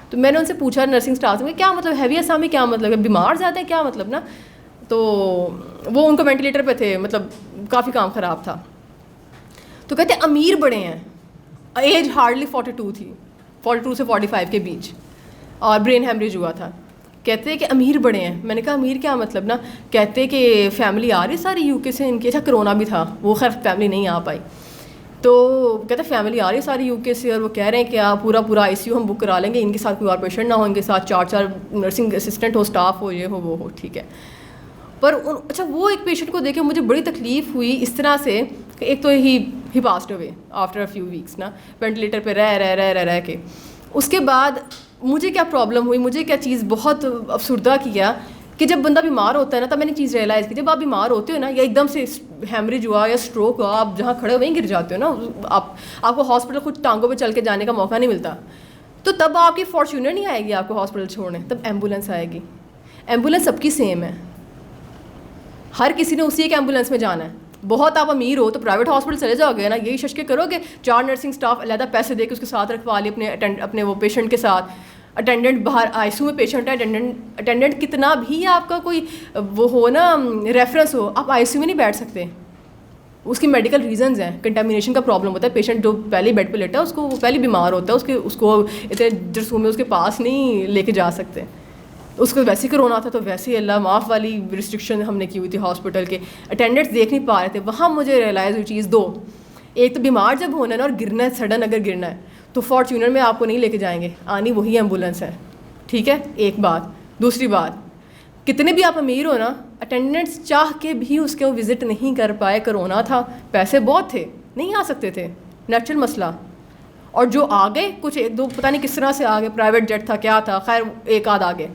تو میں نے ان سے پوچھا نرسنگ اسٹاف سے, کیا مطلب ہیوی اسامی, کیا مطلب ہے, بیمار زیادہ ہے, کیا مطلب نا. تو وہ ان کو وینٹیلیٹر پہ تھے, مطلب کافی کام خراب تھا. تو کہتے امیر بڑے ہیں, ایج ہارڈلی 42 تھی, 42 سے 45 کے بیچ, اور برین ہیمریج ہوا تھا. کہتے کہ امیر بڑے ہیں. میں نے کہا امیر کیا مطلب نا؟ کہتے کہ فیملی آ رہی ساری یو کے سے ان کی. اچھا کرونا بھی تھا, وہ خیر فیملی نہیں آ پائی. تو کہتے فیملی آ رہی ہے ساری یو کے سے, اور وہ کہہ رہے ہیں کہ آپ پورا آئی سی یو ہم بک کرا لیں گے, ان کے ساتھ کوئی اور پیشنٹ نہ ہو, ان کے ساتھ 4 نرسنگ اسسٹنٹ ہو, اسٹاف ہو, یہ ہو وہ ہو, ٹھیک ہے. پر اچھا وہ ایک پیشنٹ کو دیکھ کے مجھے بڑی تکلیف ہوئی اس طرح سے کہ ایک تو ہی passed away after a few weeks نا, وینٹیلیٹر پہ رہ کے. اس کے بعد مجھے کیا پرابلم ہوئی, مجھے کیا چیز بہت افسردہ کیا کہ جب بندہ بیمار ہوتا ہے نا, تب میں نے چیز ریئلائز کی, جب آپ بیمار ہوتے ہو نا, یا ایک دم سے ہیمریج ہوا یا اسٹروک ہوا, آپ جہاں کھڑے ہو وہیں گر جاتے ہو نا, آپ کو ہاسپٹل خود ٹانگوں پہ چل کے جانے کا موقع نہیں ملتا. تو تب آپ کی فارچونر نہیں آئے گی آپ کو ہاسپٹل چھوڑنے, تب ایمبولینس آئے گی. ایمبولینس سب کی سیم ہے, ہر کسی نے اسی ایک ایمبولینس میں جانا ہے. بہت آپ امیر ہو تو پرائیویٹ ہاسپٹل چلے جاؤ گے نا, یہی ششکے کرو کہ 4 نرسنگ اسٹاف علیحدہ پیسے دے کے اس کے ساتھ رکھوا لی اپنے وہ پیشنٹ کے ساتھ. اٹینڈنٹ باہر آئی سی یو میں پیشنٹ ہے, اٹینڈنٹ کتنا بھی آپ کا کوئی وہ ہو نا ریفرنس ہو, آپ آئی سی یو میں نہیں بیٹھ سکتے. اس کی میڈیکل ریزنز ہیں, کنٹامینیشن کا پرابلم ہوتا ہے. پیشنٹ جو پہلے بیڈ پہ لیٹا ہے اس کو وہ پہلے بیمار ہوتا ہے, اس کو اتنے جرسوں میں اس کے پاس نہیں لے کے جا سکتے. اس کو ویسے کرونا تھا تو ویسے ہی اللہ معاف والی ریسٹرکشن ہم نے کی ہوئی تھی ہاسپٹل کے. اٹینڈنٹس دیکھ نہیں پا رہے تھے. وہاں مجھے ریئلائز ہوئی چیز دو, ایک تو بیمار جب ہونا ہے نا اور گرنا ہے سڈن, اگر گرنا ہے تو فارچونر میں آپ کو نہیں لے کے جائیں گے, آنی وہی ایمبولینس ہے, ٹھیک ہے, ایک بات. دوسری بات, کتنے بھی آپ امیر ہو نا, اٹینڈنٹس چاہ کے بھی اس کے وہ وزٹ نہیں کر پائے. کرونا تھا, پیسے بہت تھے, نہیں آ سکتے تھے, نیچرل مسئلہ. اور جو آ گئے کچھ ایک دو پتہ نہیں کس طرح سے آ گئے, پرائیویٹ جیٹ تھا کیا تھا, خیر ایک آدھ آ گئے,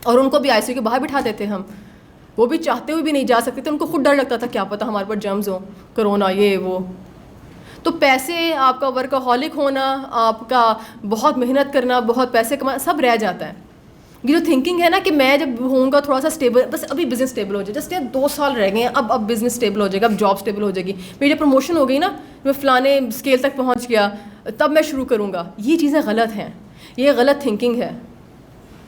اور ان کو بھی آئی سی یو کے باہر بٹھا دیتے ہم. وہ بھی چاہتے ہوئے بھی نہیں جا سکتے تھے, ان کو خود ڈر لگتا تھا کیا پتہ ہمارے پر جرمز ہوں, کرونا یہ وہ. تو پیسے, آپ کا ورکہولک ہونا, آپ کا بہت محنت کرنا, بہت پیسے کمانا, سب رہ جاتا ہے. یہ جو تھنکنگ ہے نا کہ میں جب ہوں گا تھوڑا سا اسٹیبل, بس ابھی بزنس اسٹیبل ہو جائے, جسٹ 2 سال رہ گئے ہیں, اب بزنس اسٹیبل ہو جائے گا, اب جاب اسٹیبل ہو جائے گی, میری جب پروموشن ہو گئی نا, میں فلانے اسکیل تک پہنچ گیا, تب میں شروع کروں گا. یہ چیزیں غلط ہیں, یہ غلط تھنکنگ ہے.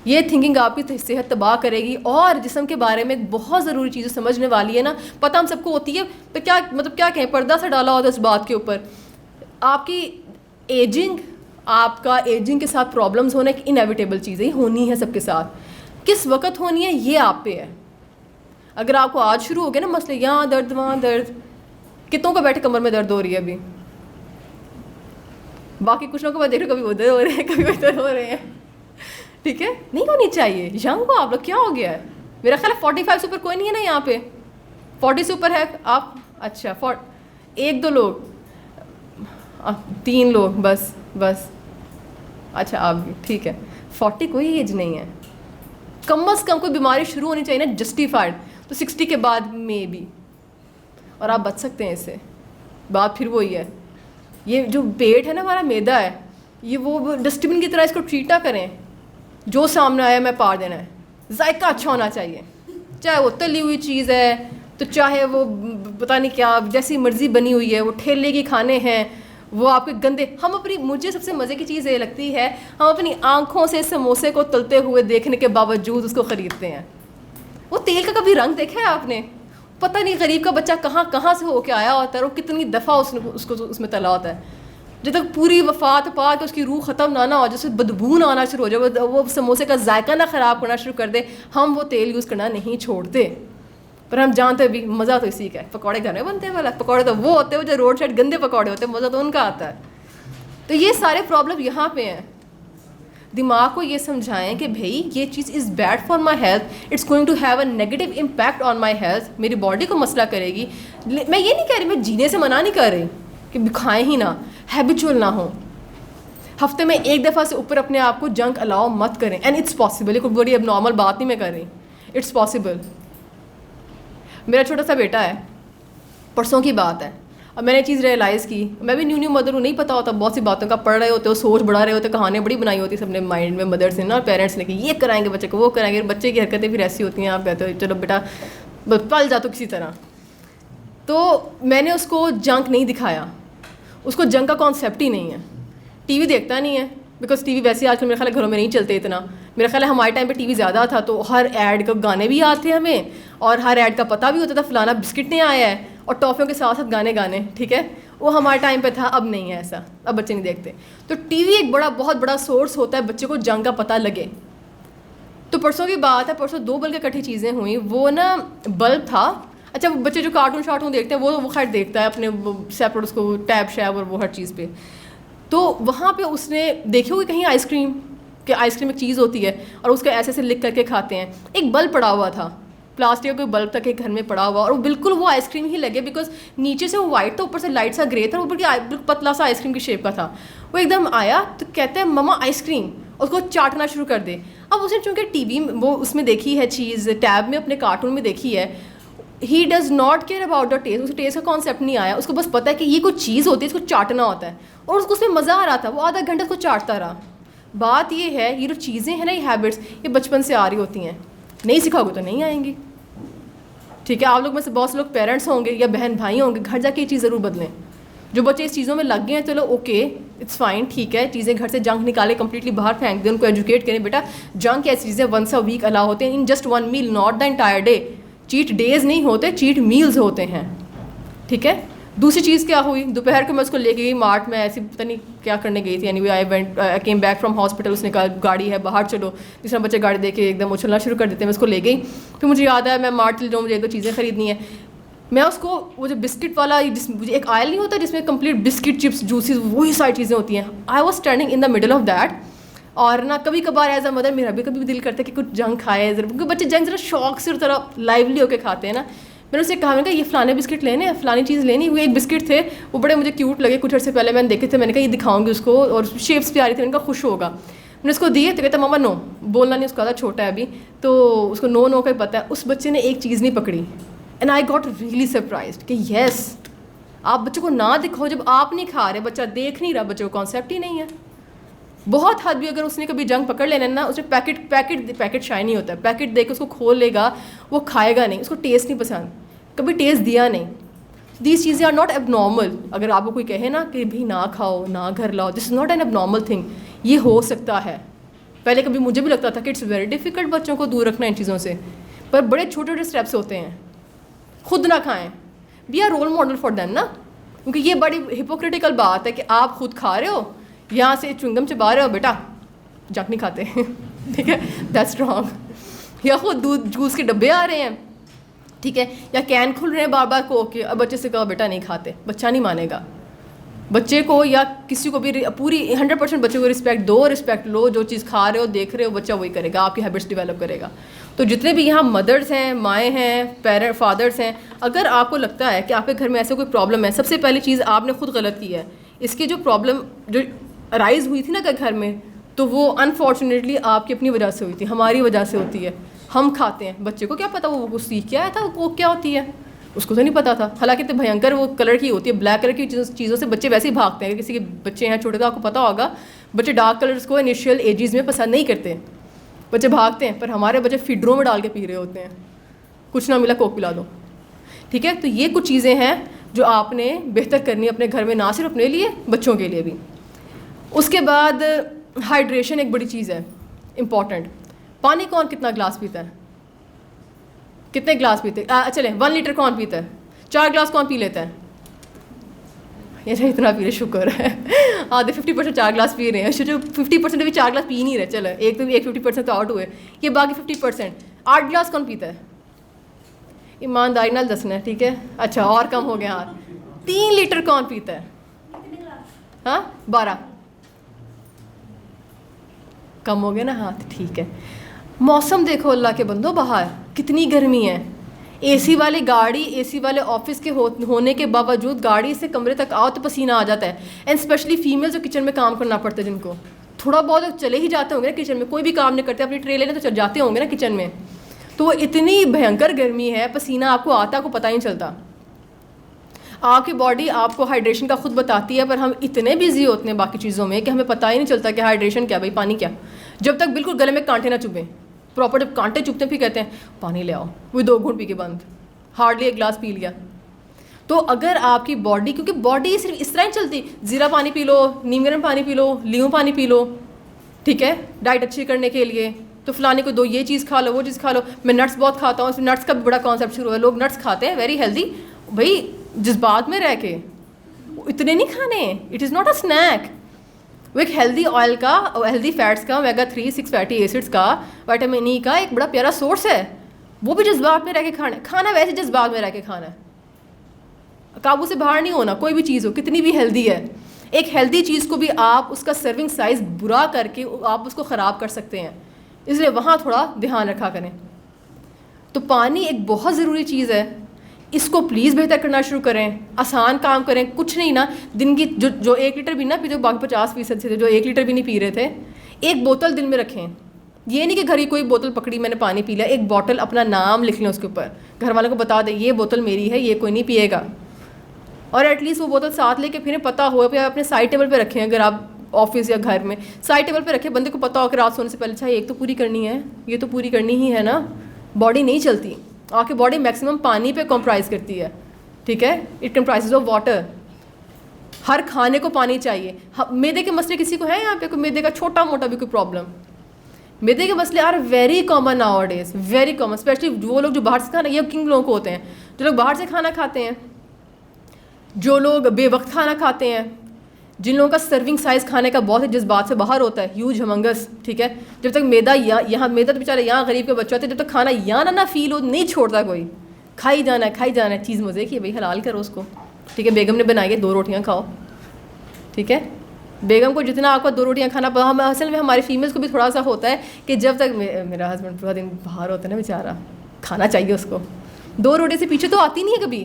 یہ تھنکنگ آپ کی صحت تباہ کرے گی. اور جسم کے بارے میں ایک بہت ضروری چیز سمجھنے والی ہے نا, پتہ ہم سب کو ہوتی ہے, تو کیا مطلب کیا کہیں, پردہ سے ڈالا ہوتا ہے اس بات کے اوپر. آپ کی ایجنگ, آپ کا ایجنگ کے ساتھ پرابلمس ہونا ایک انیویٹیبل چیز ہے, یہ ہونی ہے سب کے ساتھ. کس وقت ہونی ہے یہ آپ پہ ہے. اگر آپ کو آج شروع ہو گیا نا مسئلے, یہاں درد وہاں درد, کتنوں کو بیٹھے کمر میں درد ہو رہی ہے ابھی, باقی کچھ لوگوں کو میں دیکھ رہا ہوں کبھی ادھر ہو رہے ہیں کبھی ادھر ہو رہے ہیں, ٹھیک ہے, نہیں ہونی چاہیے. ینگ کو آپ لوگ کیا ہو گیا ہے, میرا خیال ہے 45 سے اوپر کوئی نہیں ہے نا یہاں پہ, 40 سے اوپر ہے آپ, اچھا 1-2 لوگ, 3 لوگ بس, اچھا آپ بھی ٹھیک ہے. 40 کوئی ایج نہیں ہے, کم از کم کوئی بیماری شروع ہونی چاہیے نا جسٹیفائڈ, تو 60 کے بعد میں بھی, اور آپ بچ سکتے ہیں اس سے. بات پھر وہی ہے, یہ جو پیٹ ہے نا ہمارا, میدا ہے, یہ وہ ڈسٹ بن کی طرح اس کو ٹریٹا کریں, جو سامنے آیا میں پار دینا ہے. ذائقہ اچھا ہونا چاہیے, چاہے وہ تلی ہوئی چیز ہے تو چاہے وہ پتہ نہیں کیا جیسی مرضی بنی ہوئی ہے, وہ ٹھیلے کے کھانے ہیں, وہ آپ کے گندے. ہم اپنی, مجھے سب سے مزے کی چیز یہ لگتی ہے, ہم اپنی آنکھوں سے سموسے کو تلتے ہوئے دیکھنے کے باوجود اس کو خریدتے ہیں. وہ تیل کا کبھی رنگ دیکھا ہے آپ نے؟ پتہ نہیں غریب کا بچہ کہاں سے ہو کے آیا ہوتا ہے, اور کتنی دفعہ اس کو اس میں تلا ہوتا ہے. جب تک پوری وفات پا کے اس کی روح ختم نہ ہو, جیسے بدبو نہ آنا شروع ہو جائے, وہ سموسے کا ذائقہ نہ خراب کرنا شروع کر دے, ہم وہ تیل یوز کرنا نہیں چھوڑتے. پر ہم جانتے بھی مزہ تو اسی کا ہے. پکوڑے گھر میں بنتے ہیں, والا پکوڑے تو وہ ہوتے ہیں جو روڈ سائڈ گندے پکوڑے ہوتے ہیں, مزہ تو ان کا آتا ہے. تو یہ سارے پرابلم یہاں پہ ہیں. دماغ کو یہ سمجھائیں کہ بھائی یہ چیز is bad for my health, it's going to have a negative impact on my health, میری باڈی کو مسئلہ کرے گی. میں یہ نہیں کہہ رہی, میں جینے سے منع نہیں کر رہی کہ کھائیں ہی نہ, ہیبیچول نہ ہوں. ہفتے میں 1 دفعہ سے اوپر اپنے آپ کو جنک الاؤ مت کریں, اینڈ اٹس پاسبل. یہ کوئی بڑی اب نارمل بات نہیں میں کر رہی, اٹس پاسبل. میرا چھوٹا سا بیٹا ہے, پرسوں کی بات ہے, اب میں نے چیز ریئلائز کی, میں بھی نیو مدر ہوں, نہیں پتا ہوتا بہت سی باتوں کا, پڑھ رہے ہوتے ہو, سوچ بڑھا رہے ہوتے, کہانیاں بڑی بنائی ہوتی سب نے مائنڈ میں, مدرس نے نا, پیرنٹس نے, کہ یہ کرائیں گے بچے کو, وہ کرائیں گے. بچے کی حرکتیں پھر ایسی ہوتی ہیں, آپ کہتے ہو چلو بیٹا پل جا تو کسی طرح. تو میں نے اس کو جنک نہیں دکھایا, اس کو جنک کا کانسیپٹ ہی نہیں ہے. ٹی وی دیکھتا نہیں ہے, بیکاز ٹی وی ویسے آج کل میرے خیال گھروں میں نہیں چلتے اتنا, میرا خیال ہے ہمارے ٹائم پہ ٹی وی زیادہ تھا تو ہر ایڈ کا گانے بھی آتے ہمیں اور ہر ایڈ کا پتہ بھی ہوتا تھا فلانا بسکٹ نہیں آیا ہے, اور ٹافیوں کے ساتھ ساتھ گانے, ٹھیک ہے, وہ ہمارے ٹائم پہ تھا. اب نہیں ہے ایسا, اب بچے نہیں دیکھتے. تو ٹی وی ایک بہت بڑا سورس ہوتا ہے بچے کو جنگ کا پتہ لگے. تو پرسوں کی بات ہے, پرسوں 2 بلب اکٹھی چیزیں ہوئیں. وہ نا بلب تھا, اچھا وہ بچے جو کارٹون شارٹون دیکھتے ہیں وہ خیر دیکھتا ہے اپنے سیپریٹ اس کو ٹیب شیب اور وہ ہر چیز پہ. تو وہاں پہ اس نے دیکھی ہوگی کہیں آئس کریم, کہ آئس کریم ایک چیز ہوتی ہے اور اس کو ایسے لکھ کر کے کھاتے ہیں. ایک بلب پڑا ہوا تھا, پلاسٹک کا بلب تک ایک گھر میں پڑا ہوا, اور وہ بالکل وہ آئس کریم ہی لگے, بیکاز نیچے سے وہ وائٹ تھا, اوپر سے لائٹ سا گرے تھا, اوپر کی پتلا سا آئس کریم کی شیپ کا تھا. وہ ایک دم آیا تو کہتے ہیں مما آئس کریم, اس کو چاٹنا شروع کر دے. اب اس نے چونکہ ٹی وی وہ اس میں دیکھی ہے چیز, ٹیب میں اپنے کارٹون میں دیکھی ہے, he does not care about the taste. اس کو ٹیسٹ کا کانسیپٹ نہیں آیا, اس کو بس پتا ہے کہ یہ کوئی چیز ہوتی ہے, اس کو چاٹنا ہوتا ہے, اور اس کو اس میں مزہ آ رہا تھا. وہ آدھا گھنٹہ اس کو چاٹتا رہا. بات یہ ہے یہ جو چیزیں ہیں نا, یہ ہیبٹس, یہ بچپن سے آ رہی ہوتی ہیں, نہیں سکھاؤ گے تو نہیں آئیں گی. ٹھیک ہے, آپ لوگ میں سے بہت سے لوگ پیرنٹس ہوں گے یا بہن بھائی ہوں گے, گھر جا کے یہ چیز ضرور بدلیں. جو بچے اس چیزوں میں لگ گئے ہیں چلو اوکے اٹس فائن, ٹھیک ہے, چیزیں گھر سے جنک نکالے کمپلیٹلی باہر پھینک دیں, ان کو ایجوکیٹ کریں بیٹا جنک ایسی چیزیں ونس اے ویک الاؤ ہوتے ہیں, in just 1 meal, not the entire day. Cheat days نہیں ہوتے, چیٹ میلز ہوتے ہیں. ٹھیک ہے. دوسری چیز کیا ہوئی, دوپہر کو میں اس کو لے کے گئی مارٹ میں, ایسی پتہ نہیں کیا کرنے گئی تھی. Anyway I came back from hospital, اس نے کہا گاڑی ہے باہر چلو, جس طرح بچے گاڑی دے کے ایک دم اچھلنا شروع کر دیتے ہیں. میں اس کو لے گئی, پھر مجھے یاد آیا میں مارٹ چل جاؤں, مجھے 2 چیزیں خریدنی ہیں. میں اس کو وہ جو بسکٹ والا مجھے ایک آئل نہیں ہوتا جس میں کمپلیٹ بسکٹ چپس جوسیز وہی ساری چیزیں ہوتی ہیں, I was standing in the middle of that. اور نا کبھی کبھار ایز اے مدر میرا بھی کبھی بھی دل کرتا ہے کہ کچھ جنک کھائے, کیونکہ بچے جنک ذرا شوق سے اور طرح لائولی ہو کے کھاتے ہیں نا. میں نے اسے کہا, میں نے کہا یہ فلانے بسکٹ لینے ہیں, فلانی چیز لینی. وہ ایک بسکٹ تھے, وہ بڑے مجھے کیوٹ لگے, کچھ عرصے پہلے میں نے دیکھے تھے, میں نے کہا یہ دکھاؤں گی اس کو, اور شیپس پیاری تھی, میں نے کہا خوش ہوگا. میں نے اس کو دیے تو کہتا ماما نو, بولنا نہیں, اس کا تھا چھوٹا ہے ابھی, تو اس کو نو کا ہی پتہ ہے. اس بچے نے ایک چیز نہیں پکڑی, and I got really surprised کہ یس, آپ بچے کو نہ دکھاؤ جب آپ نہیں کھا رہے, بچہ دیکھ نہیں رہا, بچے کو کانسیپٹ ہی نہیں ہے. بہت حد بھی اگر اس نے کبھی جنک پکڑ لینا نا, اس نے پیکٹ شائنی ہوتا ہے, پیکٹ دے کے اس کو کھول لے گا, وہ کھائے گا نہیں, اس کو ٹیسٹ نہیں پسند, کبھی ٹیسٹ دیا نہیں. دیز چیزیں آر ناٹ ایب نارمل. اگر آپ کو کوئی کہے نا کہ بھی نہ کھاؤ, نہ گھر لاؤ, this is not an abnormal thing. یہ ہو سکتا ہے. پہلے کبھی مجھے بھی لگتا تھا کہ اٹس ویری ڈیفیکلٹ بچوں کو دور رکھنا ان چیزوں سے, پر بڑے چھوٹے چھوٹے اسٹیپس ہوتے ہیں. خود نہ کھائیں, be our role model for them نا, کیونکہ یہ بڑی ہپوکریٹیکل بات ہے کہ آپ خود کھا رہے ہو, یہاں سے چنگم چبا رہے ہو, بیٹا جنک نہیں کھاتے, ٹھیک ہے, دیٹس رانگ. یا خود دودھ جوس کے ڈبے آ رہے ہیں, ٹھیک ہے, یا کین کھل رہے ہیں بار بار کو, کہ اب بچے سے کہو بیٹا نہیں کھاتے, بچہ نہیں مانے گا. بچے کو یا کسی کو بھی پوری 100% بچے کو رسپیکٹ دو, رسپیکٹ لو, جو چیز کھا رہے ہو دیکھ رہے ہو بچہ وہی کرے گا, آپ کی ہیبٹس ڈیولپ کرے گا. تو جتنے بھی یہاں مدرس ہیں, مائیں ہیں, فادرس ہیں, اگر آپ کو لگتا ہے کہ آپ کے گھر میں ایسے کوئی پرابلم ہے, سب سے پہلی چیز آپ نے خود غلط کی ہے. اس کی جو پرابلم جو رائز ہوئی تھی نا گھر میں, تو وہ انفارچونیٹلی آپ کی اپنی وجہ سے ہوئی تھی, ہماری وجہ سے ہوتی ہے. ہم کھاتے ہیں, بچے کو کیا پتا وہ سیکھ کیا آیا تھا, وہ کیا ہوتی ہے, اس کو تو نہیں پتا تھا. حالانکہ تو بھینکر وہ کلر کی ہوتی ہے, بلیک کلر کی چیزوں سے بچے ویسے ہی بھاگتے ہیں. اگر کسی کے بچے ہیں چھوٹے تو آپ کو پتا ہوگا, بچے ڈارک کلرز کو انیشیل ایجز میں پسند نہیں کرتے, بچے بھاگتے ہیں. پر ہمارے بچے فیڈروں میں ڈال کے پی رہے ہوتے ہیں, کچھ نہ ملا کوک پلا دو, ٹھیک ہے. تو یہ کچھ چیزیں ہیں جو آپ نے بہتر کرنی ہے اپنے گھر میں, نہ صرف اپنے لیے, بچوں کے لیے بھی. اس کے بعد ہائیڈریشن ایک بڑی چیز ہے, امپورٹنٹ. پانی کون کتنا گلاس پیتا ہے, کتنے گلاس پیتے ہیں, چلیں 1 لیٹر کون پیتا ہے, 4 گلاس کون پی لیتا ہے, یہ اتنا پی رہے شکر ہے, آدھے 50% 4 گلاس پی رہے ہیں, 50% بھی 4 گلاس پی نہیں رہے, چلو ایک تو 50% تو آؤٹ ہوئے, یہ باقی 50%. 8 گلاس کون پیتا ہے, ایمانداری نال دسنا ہے, ٹھیک ہے, اچھا اور کم ہو گیا. 3 لیٹر کون پیتا ہے, ہاں 12 کم ہو گیا نا ہاتھ, ٹھیک ہے. موسم دیکھو اللہ کے بندو, باہر کتنی گرمی ہے, اے سی والی گاڑی, اے سی والے آفس کے ہونے کے باوجود گاڑی سے کمرے تک آؤ تو پسینہ آ جاتا ہے. اینڈ اسپیشلی فیمیل جو کچن میں کام کرنا پڑتا ہے, جن کو تھوڑا بہت چلے ہی جاتے ہوں گے نا کچن میں, کوئی بھی کام نہیں کرتے, اپنی ٹرے لینے تو چل جاتے ہوں گے نا کچن میں, تو وہ اتنی بھینکر گرمی ہے, پسینہ آپ کو آتا, کو پتہ ہی نہیں چلتا. آپ کی باڈی آپ کو ہائیڈریشن کا خود بتاتی ہے, پر ہم اتنے بزی ہوتے ہیں باقی چیزوں میں کہ ہمیں پتہ ہی نہیں چلتا کہ ہائیڈریشن کیا, بھائی پانی کیا, جب تک بالکل گلے میں کانٹے نہ چبھیں. پراپر جب کانٹے چبھتے ہیں پھر کہتے ہیں پانی لے آؤ, وہ 2 گھونٹ پی کے بند, ہارڈلی 1 گلاس پی لیا. تو اگر آپ کی باڈی, کیونکہ باڈی صرف اس طرح ہی چلتی, زیرہ پانی پی لو, نیم گرم پانی پی لو, لیمو پانی پی لو, ٹھیک ہے, ڈائٹ اچھی کرنے کے لیے, تو فلانے کو دو یہ چیز کھا لو وہ چیز کھا لو. میں نٹس بہت کھاتا ہوں, اس میں نٹس کا بھی بڑا کانسیپٹ شروع ہے. لوگ نٹس کھاتے ہیں ویری ہیلدی, بھائی جذبات میں رہ کے اتنے نہیں کھانے, it is not a snake. وہ ایک ہیلدی آئل کا, ہیلدی فیٹس کا, اومیگا 3 6 فیٹی ایسڈس کا, وٹامن ای کا ایک بڑا پیارا سورس ہے. وہ بھی جذبات میں رہ کے کھانا ویسے جذبات میں رہ کے کھانا ہے, قابو سے باہر نہیں ہونا. کوئی بھی چیز ہو کتنی بھی ہیلدی ہے, ایک ہیلدی چیز کو بھی آپ اس کا سرونگ سائز برا کر کے آپ اس کو خراب کر سکتے ہیں, اس لیے وہاں تھوڑا دھیان رکھا کریں. تو پانی ایک بہت ضروری چیز ہے, اس کو پلیز بہتر کرنا شروع کریں, آسان کام کریں. کچھ نہیں نا, دن کی جو 1 لیٹر بھی نہ پی, جو باقی 50% سے جو 1 لیٹر بھی نہیں پی رہے تھے, ایک بوتل دن میں رکھیں. یہ نہیں کہ گھر ہی کوئی بوتل پکڑی میں نے پانی پی لیا, ایک بوتل اپنا نام لکھ لیں اس کے اوپر, گھر والوں کو بتا دیں یہ بوتل میری ہے, یہ کوئی نہیں پیے گا. اور ایٹ لیسٹ وہ بوتل ساتھ لے کے پھر پتہ ہو, پھر اپنے سائڈ ٹیبل پہ رکھیں. اگر آپ آفس یا گھر میں سائڈ ٹیبل پہ رکھیں, بندے کو پتہ ہو کہ رات سونے سے پہلے اچھا ایک تو پوری کرنی ہے, یہ تو پوری کرنی ہی ہے نا. باڈی نہیں چلتی, آپ کی باڈی میکسیمم پانی پہ کمپرائز کرتی ہے, ٹھیک ہے, اٹ کمپرائزز آف واٹر. ہر کھانے کو پانی چاہیے. میدے کے مسئلے کسی کو ہے یہاں پہ, کوئی میدے کا چھوٹا موٹا بھی کوئی پرابلم؟ میدے کے مسئلے are very common nowadays, very common, especially وہ لوگ جو باہر سے کھانا, یہ کنگ لوگوں کو ہوتے ہیں جو لوگ باہر سے کھانا کھاتے ہیں, جو لوگ بے وقت کھانا کھاتے ہیں, جن لوگوں کا سرونگ سائز کھانے کا بہت ہی جذبات سے باہر ہوتا ہے, ہیوج ہمنگس, ٹھیک ہے. جب تک میدا یہاں میدا تو بیچارہ یہاں غریب کے بچے ہوتے ہیں, جب تک کھانا یہاں نہ فیل ہو نہیں چھوڑتا کوئی, کھائی جانا ہے کھائی جانا ہے. چیز مزے کی ہے بھائی, حلال کرو اس کو, ٹھیک ہے. بیگم نے بنائی ہے 2 روٹیاں کھاؤ, ٹھیک ہے. بیگم کو جتنا آپ کو 2 روٹیاں کھانا, اصل میں ہماری فیمیلس کو بھی تھوڑا سا ہوتا ہے کہ جب تک میرا ہسبینڈ پورا دن باہر ہوتا ہے نا بیچارہ, کھانا چاہیے اس کو. 2 روٹی سے پیچھے تو آتی نہیں ہے کبھی.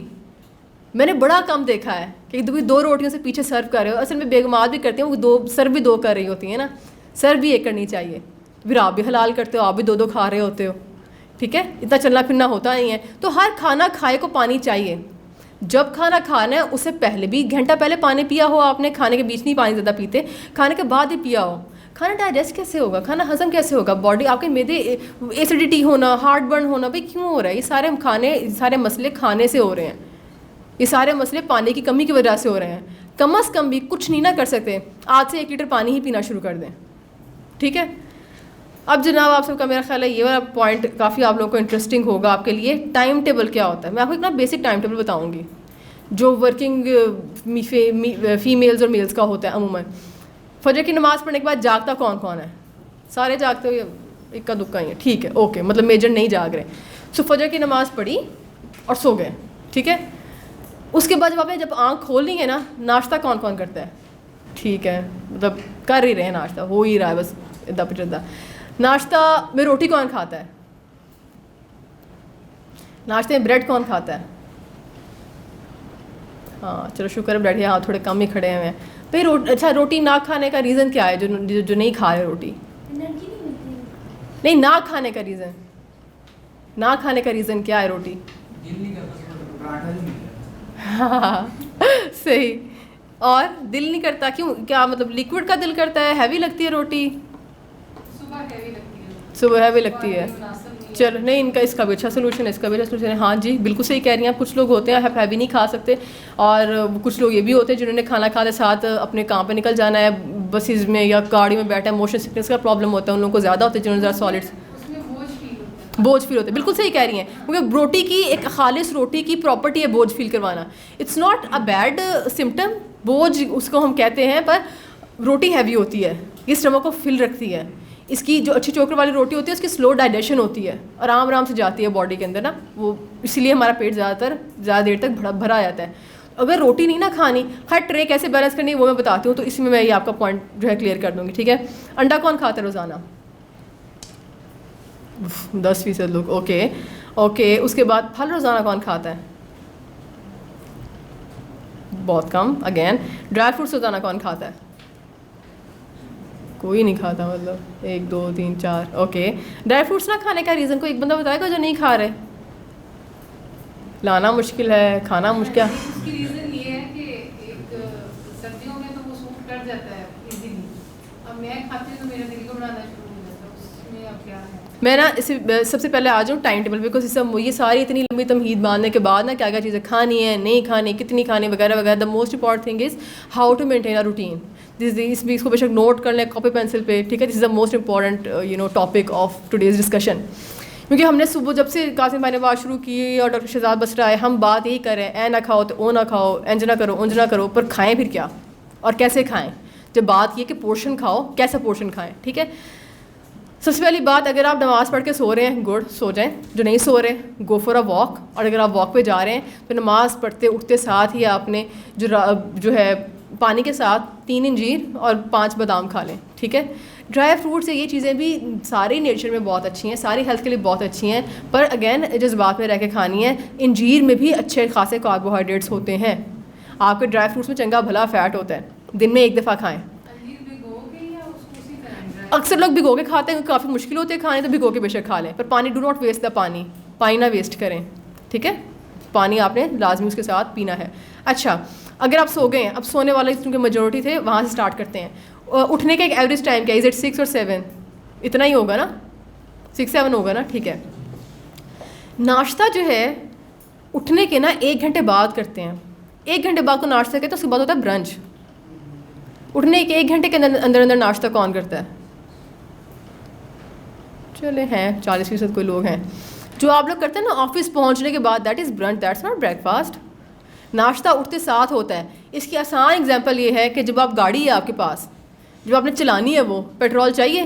میں نے بڑا کم دیکھا ہے کہ 2 روٹیوں سے پیچھے سرو کر رہے ہو. اصل میں بیگمات بھی کرتے ہیں, وہ 2 سرو بھی 2 کر رہی ہوتی ہیں نا, سرو بھی 1 کرنی چاہیے. پھر آپ بھی حلال کرتے ہو, آپ بھی 2 کھا رہے ہوتے ہو, ٹھیک ہے. اتنا چلنا پھرنا ہوتا نہیں ہے. تو ہر کھانا کھائے کو پانی چاہیے. جب کھانا کھانا ہے اس سے پہلے بھی گھنٹہ پہلے پانی پیا ہو آپ نے, کھانے کے بیچ نہیں پانی زیادہ پیتے, کھانے کے بعد ہی پیا ہو. کھانا ڈائجسٹ کیسے ہوگا, کھانا ہضم کیسے ہوگا, باڈی آپ کے میدے ایسیڈیٹی ہونا, ہارٹ برن ہونا, بھائی کیوں ہو رہا ہے؟ یہ سارے مسئلے کھانے سے ہو رہے ہیں, یہ سارے مسئلے پانی کی کمی کی وجہ سے ہو رہے ہیں. کم از کم بھی کچھ نہیں نہ کر سکتے, آج سے 1 لیٹر پانی ہی پینا شروع کر دیں, ٹھیک ہے. اب جناب آپ سب کا میرا خیال ہے یہ والا پوائنٹ کافی آپ لوگوں کو انٹرسٹنگ ہوگا آپ کے لیے. ٹائم ٹیبل کیا ہوتا ہے, میں آپ کو ایک نا بیسک ٹائم ٹیبل بتاؤں گی جو ورکنگ فیمیلز اور میلز کا ہوتا ہے عموماً. فجر کی نماز پڑھنے کے بعد جاگتا کون کون ہے؟ سارے جاگتے ہوئے, اکا دکا ہی ہے, ٹھیک ہے, اوکے, مطلب میجر نہیں جاگ رہے. سو فجر کی نماز پڑھی اور سو گئے, ٹھیک ہے. اس کے بعد جب آنکھ کھولنی ہے نا, ناشتہ کون کون کرتا ہے؟ ٹھیک ہے, مطلب کر ہی رہے ہیں, ناشتہ ہو ہی رہا ہے بس ادا پچدا. ناشتہ میں روٹی کون کھاتا ہے؟ ناشتے میں بریڈ کون کھاتا ہے؟ ہاں چلو شکر ہے, بریڈ ہاں تھوڑے کم ہی کھڑے ہوئے ہیں بھائی. اچھا روٹی نہ کھانے کا ریزن کیا ہے, جو نہیں کھا رہے روٹی؟ نہیں, نہ کھانے کا ریزن, نہ کھانے کا ریزن کیا ہے روٹی؟ ہاں صحیح. اور دل نہیں کرتا کیوں, کیا مطلب لیکوڈ کا دل کرتا ہے, ہیوی لگتی ہے روٹی؟ صبح ہیوی لگتی ہے. چلو نہیں, ان کا اس کا بھی اچھا سلوشن ہے, اس کا بھی اچھا سلوشن ہے. ہاں جی بالکل صحیح کہہ رہی ہیں آپ. کچھ لوگ ہوتے ہیں ہیوی نہیں کھا سکتے, اور کچھ لوگ یہ بھی ہوتے ہیں جنہوں نے کھانا کھاتے ساتھ اپنے کام پہ نکل جانا ہے, بسیز میں یا گاڑی میں بیٹھا ہے, موشن سکنس کا پرابلم ہوتا ہے, ان لوگوں کو زیادہ ہوتا ہے جنہوں نے ذرا سالڈس بوجھ فیل ہوتا ہے. بالکل صحیح کہہ رہی ہیں, کیونکہ روٹی کی ایک خالص روٹی کی پراپرٹی ہے بوجھ فیل کروانا. It's not a bad symptom, بوجھ اس کو ہم کہتے ہیں, پر روٹی ہیوی ہوتی ہے, یہ اسٹمک کو فل رکھتی ہے. اس کی جو اچھی چوکر والی روٹی ہوتی ہے اس کی سلو ڈائجیشن ہوتی ہے, آرام سے جاتی ہے باڈی کے اندر نا, وہ اسی لیے ہمارا پیٹ زیادہ دیر تک بھرا جاتا ہے. اگر روٹی نہیں نہ کھانی, ہر ٹرے کیسے بیلنس کرنی وہ میں بتاتی ہوں, تو اس میں یہ آپ کا پوائنٹ جو ہے کلیئر کر دوں گی, ٹھیک ہے. انڈا کون کھاتا ہے روزانہ؟ 10% لوگ, اوکے. اس کے بعد پھل روزانہ کون کھاتا ہے؟ بہت کم. اگین ڈرائی فروٹس روزانہ کون کھاتا ہے؟ کوئی نہیں کھاتا, مطلب 1 2 3 4, اوکے. ڈرائی فروٹس نہ کھانے کا ریزن کوئی ایک بندہ بتائے گا جو نہیں کھا رہے؟ لانا مشکل ہے, کھانا مشکل. اس کی ریزن یہ ہے کہ ایک سردیوں میں تو وہ سوٹ کر جاتا ہے ایزیلی, اب میں کھاتی ہوں تو میرا دل کو بنانا شروع ہو جاتا ہے, اس میں اب کیا ہے. میں نا سب سے پہلے آ جاؤں ٹائم ٹیبل, بیکاز یہ ساری اتنی لمبی تمہید باندھنے کے بعد نا کیا کیا چیزیں کھانی ہے, نہیں کھانی, کتنی کھانی, وغیرہ وغیرہ. The most important thing is how to maintain a routine. اس بھی اس کو بے شک نوٹ کر لیں کاپی پینسل پہ, ٹھیک ہے. This is the most important topic of today's discussion, کیونکہ ہم نے صبح جب سے قاسم بھائی نے بات شروع کی اور ڈاکٹر شہزاد بسرا آئے, ہم بات یہی کر رہے ہیں, اے نہ کھاؤ تو او نہ کھاؤ, انج نہ کرو اونج نہ کرو, پر کھائیں پھر کیا اور کیسے کھائیں. جب بات یہ کہ پورشن کھاؤ, کیسا پورشن کھائیں, ٹھیک ہے. سب سے پہلی بات, اگر آپ نماز پڑھ کے سو رہے ہیں گڈ, سو جائیں. جو نہیں سو رہے گو فار اے واک, اور اگر آپ واک پہ جا رہے ہیں تو نماز پڑھتے اٹھتے ساتھ ہی آپ نے جو ہے پانی کے ساتھ 3 انجیر اور 5 بادام کھا لیں, ٹھیک ہے. ڈرائی فروٹ سے یہ چیزیں بھی ساری نیچر میں بہت اچھی ہیں, ساری ہیلتھ کے لیے بہت اچھی ہیں, پر اگین جذبات میں رہ کے کھانی ہے. انجیر میں بھی اچھے خاصے کاربوہائیڈریٹس ہوتے ہیں. آپ کے ڈرائی فروٹس میں چنگا بھلا فیٹ ہوتا ہے, دن میں 1 دفعہ کھائیں. اکثر لوگ بھگو کے کھاتے ہیں, کافی مشکل ہوتے ہیں کھانے, تو بھگو کے بے شک کھا لیں, پر پانی ڈو ناٹ ویسٹ دا پانی نہ ویسٹ کریں, ٹھیک ہے. پانی آپ نے لازمی اس کے ساتھ پینا ہے. اچھا, اگر آپ سو گئے ہیں, اب سونے والے کیونکہ میجورٹی تھے وہاں سے اسٹارٹ کرتے ہیں. اٹھنے کا ایک ایوریج ٹائم کیا ہے, از اٹ 6 اور 7, اتنا ہی ہوگا نا, 6-7 ہوگا نا, ٹھیک ہے. ناشتہ جو ہے اٹھنے کے نا 1 گھنٹے بعد کرتے ہیں. 1 گھنٹے بعد کو ناشتہ کرتے ہیں, اس کے بعد ہوتا ہے برنچ. اٹھنے کے 1 گھنٹے کے اندر ناشتہ کون کرتا ہے؟ چلے ہیں 40% کوئی لوگ ہیں جو آپ لوگ کرتے ہیں نا آفس پہنچنے کے بعد, that is brunch, that's not break fast. ناشتہ اٹھتے ساتھ ہوتا ہے. اس کی آسان اگزامپل یہ ہے کہ جب آپ گاڑی ہے آپ کے پاس, جب آپ نے چلانی ہے, وہ پیٹرول چاہیے,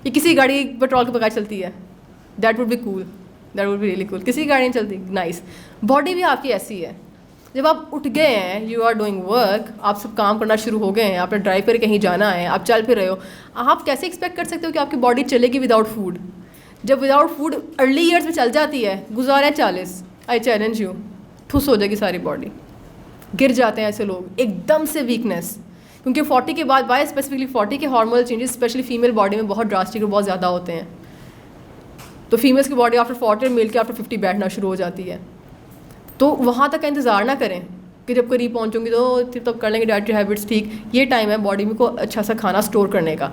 یہ کسی گاڑی پیٹرول کے بغیر چلتی ہے؟ That would be cool, that would be really cool. کسی گاڑی نہیں چلتی, نائس. باڈی بھی آپ کی ایسی ہے. جب آپ اٹھ گئے ہیں, یو آر ڈوئنگ ورک, آپ سب کام کرنا شروع ہو گئے ہیں, آپ نے ڈرائیو پر کہیں جانا ہے, آپ چل پھر رہے ہو, آپ کیسے ایکسپیکٹ کر سکتے ہو کہ آپ کی باڈی چلے گی وداؤٹ فوڈ؟ جب وداؤٹ فوڈ ارلی ایئرس میں چل جاتی ہے, گزارے 40, آئی چیلنج یو, ٹھوس ہو جائے گی ساری باڈی. گر جاتے ہیں ایسے لوگ ایک دم سے, ویکنیس, کیونکہ 40 کے بعد, بائی اسپیسیفکلی 40 کے hormonal changes especially female body میں بہت ڈراسٹک اور بہت زیادہ ہوتے ہیں. تو فیمیلس کی باڈی آفٹر 40 اور میل کے آفٹر 50 بیٹھنا شروع ہو جاتی ہے. تو وہاں تک کا انتظار نہ کریں کہ جب قریب پہنچوں گی تو پھر تب کر لیں گے ڈائٹری ہیبٹس ٹھیک. یہ ٹائم ہے باڈی میں کو اچھا سا کھانا اسٹور کرنے کا.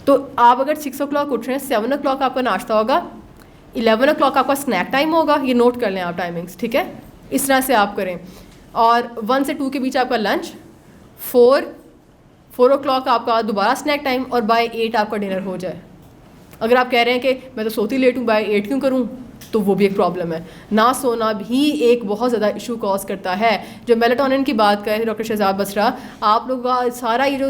تو آپ اگر 6 o'clock اٹھ رہے ہیں, 7 o'clock آپ کا ناشتہ ہوگا, 11 o'clock آپ کا اسنیک ٹائم ہوگا. یہ نوٹ کر لیں آپ ٹائمنگس, ٹھیک ہے. اس طرح سے آپ کریں. اور 1 سے 2 کے بیچ آپ کا لنچ, 4 o'clock آپ کا دوبارہ اسنیک ٹائم, اور بائی 8 آپ کا ڈنر ہو جائے. اگر آپ کہہ رہے ہیں کہ میں تو سوتی لیٹ ہوں, بائی 8 کیوں کروں, تو وہ بھی ایک پرابلم ہے. نہ سونا بھی ایک بہت زیادہ ایشو کاز کرتا ہے. جو میلاٹونن کی بات کرے ڈاکٹر شہزاد بسرا, آپ لوگ کا سارا یہ جو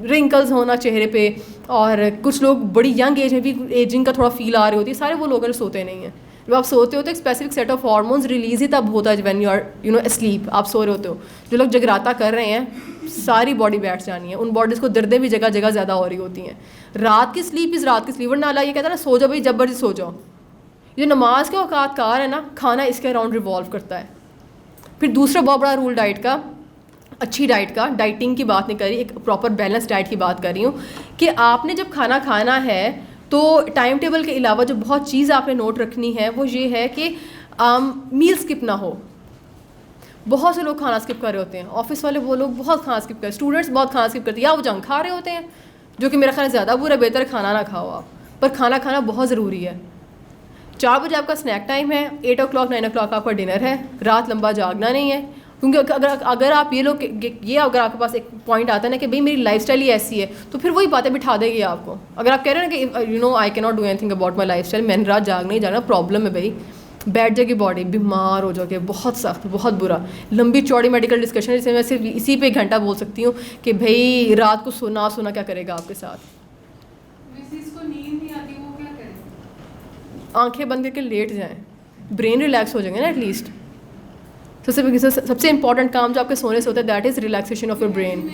رنکلز ہونا چہرے پہ, اور کچھ لوگ بڑی ینگ ایج میں بھی ایجنگ کا تھوڑا فیل آ رہی ہوتی ہے, سارے وہ لوگ سوتے نہیں ہیں. جب آپ سوتے ہوتے ایک specific set of hormones release ہی تب ہوتا ہے وین یو آر اسلیپ, آپ سو رہے ہوتے ہو. جو لوگ جگراتا کر رہے ہیں, ساری باڈی بیٹھ جانی ہے, ان باڈیز کو دردیں بھی جگہ جگہ زیادہ ہو رہی ہوتی ہیں. رات کی سلیپ از رات کی سلیپ, ورنہ اللہ یہ کہتا ہے نا سو جاؤ بھائی, جب مرضی سو جاؤ. جو نماز کے اوقات کار ہے نا, کھانا اس کے اراؤنڈ ریوالو کرتا ہے. پھر دوسرا بہت بڑا رول ڈائٹ کا, اچھی ڈائٹ کا, ڈائٹنگ کی بات نہیں کر رہی, ایک پراپر بیلنس ڈائٹ کی بات کر رہی ہوں, کہ آپ نے جب کھانا کھانا ہے تو ٹائم ٹیبل کے علاوہ جو بہت چیز آپ نے نوٹ رکھنی ہے وہ یہ ہے کہ میل اسکپ نہ ہو. بہت سے لوگ کھانا اسکپ کر رہے ہوتے ہیں, آفس والے وہ لوگ بہت کھانا اسکپ کرتے ہیں, اسٹوڈنٹس بہت کھانا اسکپ کرتے ہیں, یا وہ جنک کھا رہے ہوتے ہیں, جو کہ میرا خیال زیادہ برا, بہتر کھانا نہ کھاؤ آپ, پر کھانا کھانا بہت ضروری ہے. 4 بجے آپ کا اسنیک ٹائم ہے, 8 o'clock 9 o'clock آپ کا ڈنر ہے. رات لمبا جاگنا نہیں ہے, کیونکہ اگر آپ یہ لوگ یہ اگر آپ کے پاس ایک پوائنٹ آتا ہے نا کہ بھائی میری لائف اسٹائل ہی ایسی ہے, تو پھر وہی باتیں بٹھا دے گی آپ کو. اگر آپ کہہ رہے ہیں کہ یو نو آئی کی not do any thing about my life style, میں نے رات جاگنا ہی جانا, پرابلم ہے بھائی, بیٹھ جائے گی باڈی, بیمار ہو جاؤ گے, بہت سخت, بہت برا. لمبی چوڑی میڈیکل ڈسکشن جسے میں صرف اسی پہ 1 گھنٹہ بول سکتی ہوں کہ بھائی رات کو سونا سونا کیا کرے گا آپ کے ساتھ. آنکھیں بند کر کے لیٹ جائیں, برین ریلیکس ہو جائیں گے نا ایٹ لیسٹ. سب سے امپورٹنٹ کام جو آپ کے سونے سے ہوتا ہے that is relaxation of your brain.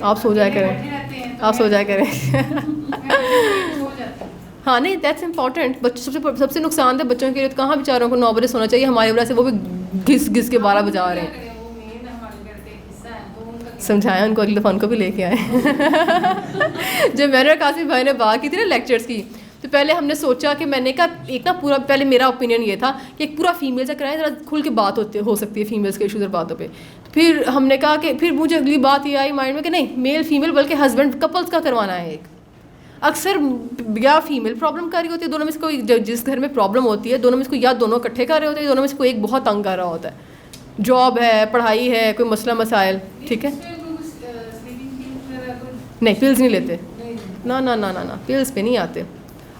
آپ سو جایا کریں, آپ سو جایا کریں. ہاں نہیں, دیٹس امپورٹنٹ. بچوں سب سے نقصان دہ بچوں کے لیے کہاں بیچاروں کو 9 بجے سونا چاہیے, ہماری وجہ سے وہ بھی گھس گھس کے 12 بجا رہے ہیں. سمجھایا ان کو, اگلے دفعہ ان کو بھی لے کے آئے. جب میں نے قاسم بھائی نے بات کی تھی نا لیکچرس کی, تو پہلے ہم نے سوچا کہ میں نے کہا ایک نا پورا, پہلے میرا اوپینین یہ تھا کہ ایک پورا فیمیل سے کرائیں, ذرا کھل کے بات ہو سکتی ہے فیمیلس کے ایشوز اور باتوں پہ. پھر ہم نے کہا کہ پھر مجھے اگلی بات یہ آئی مائنڈ میں کہ نہیں, میل فیمیل بلکہ ہسبینڈ کپلس کا کروانا ہے. ایک اکثر یا فیمیل پرابلم کر رہی ہوتی ہے, دونوں میں سے کوئی, جس گھر میں پرابلم ہوتی ہے دونوں میں سے کوئی, یا دونوں اکٹھے کر رہے ہوتے ہیں, دونوں میں سے کوئی ایک بہت تنگ کر رہا ہوتا ہے. جاب ہے, پڑھائی ہے, کوئی مسئلہ مسائل, ٹھیک ہے, نہیں پلز نہیں لیتے, نا نا نا نا نا پلز پہ نہیں آتے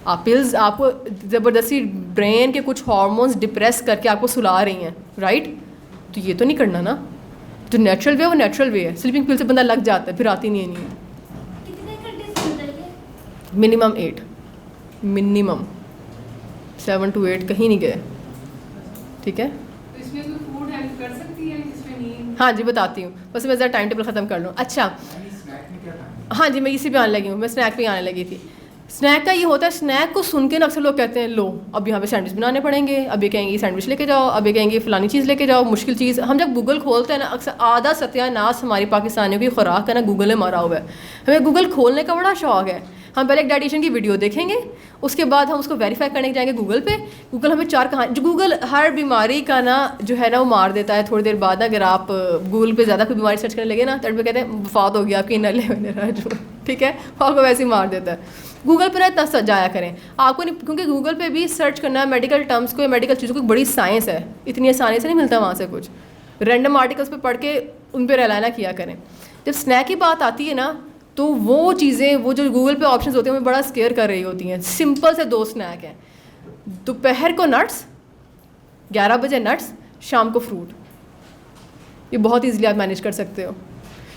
آپ. پلز آپ کو زبردستی برین کے کچھ ہارمونس ڈپریس کر کے آپ کو سلا رہی ہیں, رائٹ, تو یہ تو نہیں کرنا نا. جو نیچرل وے ہے وہ نیچرل وے ہے. سلیپنگ پل سے بندہ لگ جاتا ہے, پھر آتی نہیں ہے. منیمم 8, منیمم 7 to 8, کہیں نہیں گئے, ٹھیک ہے. ہاں جی بتاتی ہوں, بس میں ذرا ٹائم ٹیبل ختم کر لوں. اچھا ہاں جی, میں اسی پہ آنے لگی ہوں, میں اسنیک پہ آنے لگی تھی. اسنیک کا یہ ہوتا ہے, اسنیک کو سن کے نا اکثر لوگ کہتے ہیں لو اب یہاں پہ سینڈوچ بنانے پڑیں گے, اب یہ کہیں گے سینڈوچ لے کے جاؤ, اب یہ کہیں گے فلانی چیز لے کے جاؤ, مشکل چیز. ہم جب گوگل کھولتے ہیں نا, اکثر آدھا ستیہ ناس ہماری پاکستانیوں کی خوراک ہے نا گوگل نے مارا ہوا ہے. ہمیں گوگل کھولنے کا بڑا شوق ہے. ہم پہلے ایک ڈائٹیشین کی ویڈیو دیکھیں گے, اس کے بعد ہم اس کو ویریفائی کرنے جائیں گے گوگل پہ. گوگل ہمیں 4 کہانی, جو گوگل ہر بیماری کا نا جو ہے نا وہ مار دیتا ہے تھوڑی دیر بعد. اگر آپ گوگل پہ زیادہ کوئی بیماری سرچ کرنے لگے نا تو پہ کہتے ہیں وفات ہو گیا آپ کی, جو ٹھیک ہے, آپ کو ویسے ہی مار دیتا ہے. گوگل پہ اتنا سجایا کریں آپ کو نہیں, کیونکہ گوگل پہ بھی سرچ کرنا ہے میڈیکل ٹرمس کو, میڈیکل چیزوں کو بڑی سائنس ہے, اتنی آسانی سے نہیں ملتا وہاں سے کچھ. رینڈم آرٹیکلس پہ پڑھ کے ان پہ رہنا کیا کریں. جب اسنیک کی بات آتی ہے نا تو وہ چیزیں, وہ جو گوگل پہ آپشنز ہوتے ہیں وہ بڑا اسکیئر کر رہی ہوتی ہیں. سمپل سے 2 اسنیک ہیں. دوپہر کو نٹس, 11 بجے نٹس, شام کو فروٹ. یہ بہت ایزیلی آپ مینیج کر سکتے ہو.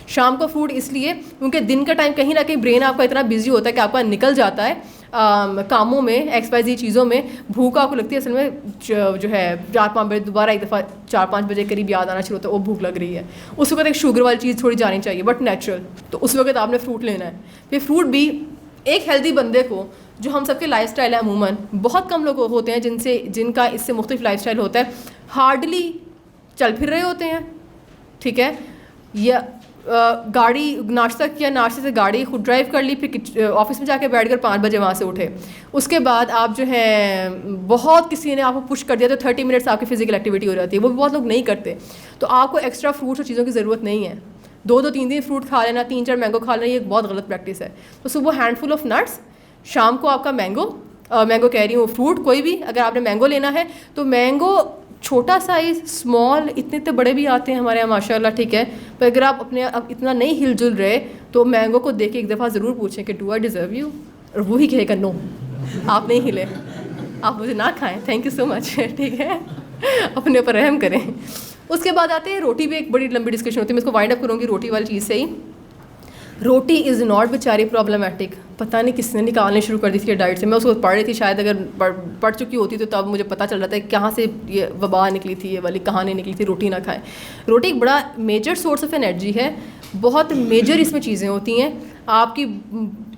شام کو فروٹ اس لیے کیونکہ دن کا ٹائم کہیں نہ کہیں برین آپ کا اتنا بزی ہوتا ہے کہ آپ کا نکل جاتا ہے کاموں میں, XYZ چیزوں میں. بھوک آپ کو لگتی ہے اصل میں جو ہے 4-5 بجے, دوبارہ ایک دفعہ 4-5 بجے قریب یاد آنا شروع ہوتا ہے, وہ بھوک لگ رہی ہے. اس وقت ایک شوگر والی چیز تھوڑی جانی چاہیے بٹ نیچرل, تو اس وقت آپ نے فروٹ لینا ہے. پھر فروٹ بھی ایک ہیلدی بندے کو, جو ہم سب کے لائف اسٹائل ہے عموماً, بہت کم لوگ ہوتے ہیں جن کا اس سے مختلف لائف اسٹائل ہوتا ہے, ہارڈلی چل پھر رہے ہوتے ہیں, ٹھیک ہے, یا گاڑی ناشتہ کیا, ناشتے سے گاڑی خود ڈرائیو کر لی, پھر آفس میں جا کے بیٹھ کر 5 بجے وہاں سے اٹھے. اس کے بعد آپ جو ہے بہت کسی نے آپ کو پش کر دیا تو 30 منٹس آپ کی فزیکل ایکٹیویٹی ہو جاتی ہے, وہ بھی بہت لوگ نہیں کرتے. تو آپ کو ایکسٹرا فروٹس اور چیزوں کی ضرورت نہیں ہے. 2-3 دن فروٹ کھا لینا, 3-4 مینگو کھا لینا, یہ ایک بہت غلط پریکٹس ہے. تو صبح ہینڈ فل آف نٹس, شام کو آپ کا مینگو کہہ رہی ہوں فروٹ کوئی بھی. اگر آپ نے مینگو لینا ہے تو مینگو چھوٹا سائز, اسمال, اتنے بڑے بھی آتے ہیں ہمارے یہاں ماشاء اللہ, ٹھیک ہے. پر اگر آپ اپنے اب اتنا نہیں ہل جل رہے تو مینگو کو دیکھ کے ایک دفعہ ضرور پوچھیں کہ ڈو آئی ڈیزرو یو, اور وہی کہے گا نو, آپ نہیں ہلے, آپ مجھے نہ کھائیں, تھینک یو سو مچ, ٹھیک ہے, اپنے اوپر رحم کریں. اس کے بعد آتے ہیں روٹی پہ, ایک بڑی لمبی ڈسکشن ہوتی ہے, میں اس کو وائنڈ اپ کروں گی روٹی والی چیز سے ہی. روٹی از ناٹ بیچاری پرابلمٹک, پتہ نہیں کس نے نکالنے شروع کر دی تھی ڈائٹ سے. میں اس کو پڑھ رہی تھی, شاید اگر پڑھ چکی ہوتی تو تب مجھے پتہ چل رہا تھا کہ کہاں سے یہ وبا نکلی تھی, یہ والی کہاں نہیں نکلی تھی. روٹی نہ کھائیں. روٹی ایک بڑا میجر سورس آف انرجی ہے, بہت میجر اس میں چیزیں ہوتی ہیں. آپ کی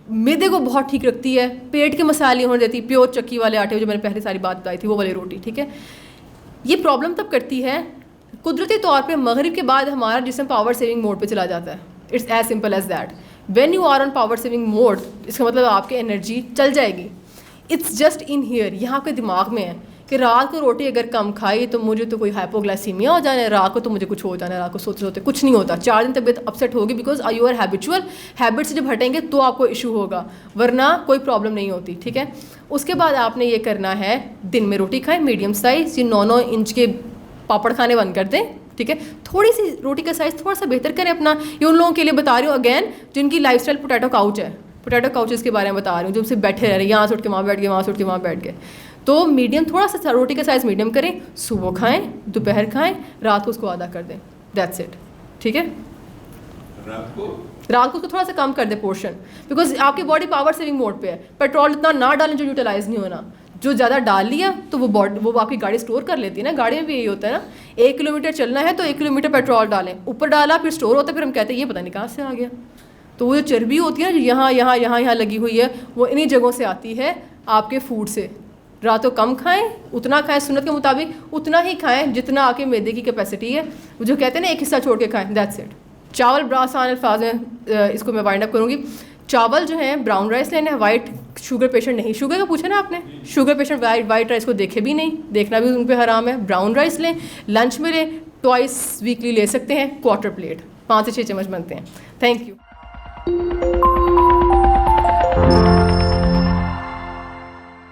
معدے کو بہت ٹھیک رکھتی ہے, پیٹ کے مسائل ہونے دیتی. پیور چکی والے آٹے جو میں نے پہلے ساری بات بتائی تھی, وہ والی روٹی, ٹھیک ہے. یہ پرابلم تب کرتی ہے قدرتی طور پہ مغرب کے بعد ہمارا جسم پاور سیونگ موڈ پہ چلا جاتا ہے. It's as simple as that. When you are on power saving mode, اس کا مطلب آپ کی انرجی چل جائے گی. اٹس جسٹ ان ہیئر, یہاں کے دماغ میں ہے کہ رات کو روٹی اگر کم کھائی تو مجھے تو کوئی ہائپوگلائسیمیا ہو جانا ہے, رات کو تو مجھے کچھ ہو جانا ہے, رات کو سوتے سوتے کچھ نہیں ہوتا. 4 دن طبیعت اپسیٹ ہوگی because you are habitual. Habit سے جب ہٹیں گے تو آپ کو ایشو ہوگا, ورنہ کوئی پرابلم نہیں ہوتی, ٹھیک ہے. اس کے بعد آپ نے یہ کرنا ہے, دن میں روٹی کھائیں میڈیم سائز, یہ 9 انچ کے پاپڑ کھانے بند کر دیں, ٹھیک ہے. تھوڑی سی روٹی کا سائز تھوڑا سا بہتر کریں اپنا. یہ ان لوگوں کے لیے بتا رہی ہوں اگین جن کی لائف اسٹائل پوٹیٹو کاؤچ ہے, پوٹیٹو کاؤچز کے بارے میں بتا رہی ہوں, جو سے بیٹھے رہ رہے ہیں, یہاں سے اٹھ کے وہاں بیٹھ گئے, وہاں سے اٹھ کے وہاں بیٹھ گئے. تو میڈیم, تھوڑا سا روٹی کا سائز میڈیم کریں, صبح کھائیں, دوپہر کھائیں, رات کو اس کو آدھا کر دیں, دیٹس اٹ, ٹھیک ہے. رات کو اس کو تھوڑا سا کم کر دیں پورشن, بیکاز آپ کی باڈی پاور سیونگ موڈ پہ ہے. پیٹرول اتنا نہ ڈالیں جو یوٹیلائز نہیں ہونا. جو زیادہ ڈال لیا تو وہ آپ کی گاڑی اسٹور کر لیتی ہے نا. گاڑی میں بھی یہی ہوتا ہے نا, 1 کلومیٹر چلنا ہے تو 1 کلومیٹر پیٹرول ڈالیں, اوپر ڈالا پھر اسٹور ہوتا ہے, پھر ہم کہتے ہیں یہ پتہ نہیں کہاں سے آ گیا. تو وہ جو چربی ہوتی ہے نا جو یہاں لگی ہوئی ہے, وہ انہی جگہوں سے آتی ہے آپ کے فوڈ سے. رات کو کم کھائیں, اتنا کھائیں سنت کے مطابق, اتنا ہی کھائیں جتنا آپ کے معدے کی کیپیسٹی ہے. وہ جو کہتے ہیں نا ایک حصہ چھوڑ کے کھائیں, دیٹس اٹ. چاول بڑا آسان الفاظ ہیں, اس کو میں وائنڈ اپ کروں گی. چاول جو ہیں براؤن رائس لینا ہے. وائٹ شوگر پیشنٹ نہیں, شوگر کا پوچھا نا آپ نے, شوگر پیشنٹ وائٹ رائس کو دیکھے بھی نہیں, دیکھنا بھی ان پہ حرام ہے. براؤن رائس لیں, لنچ میں لیں, ٹوائس ویکلی لے سکتے ہیں, 1/4 پلیٹ, 5 سے 6 چمچ بنتے ہیں. Thank you.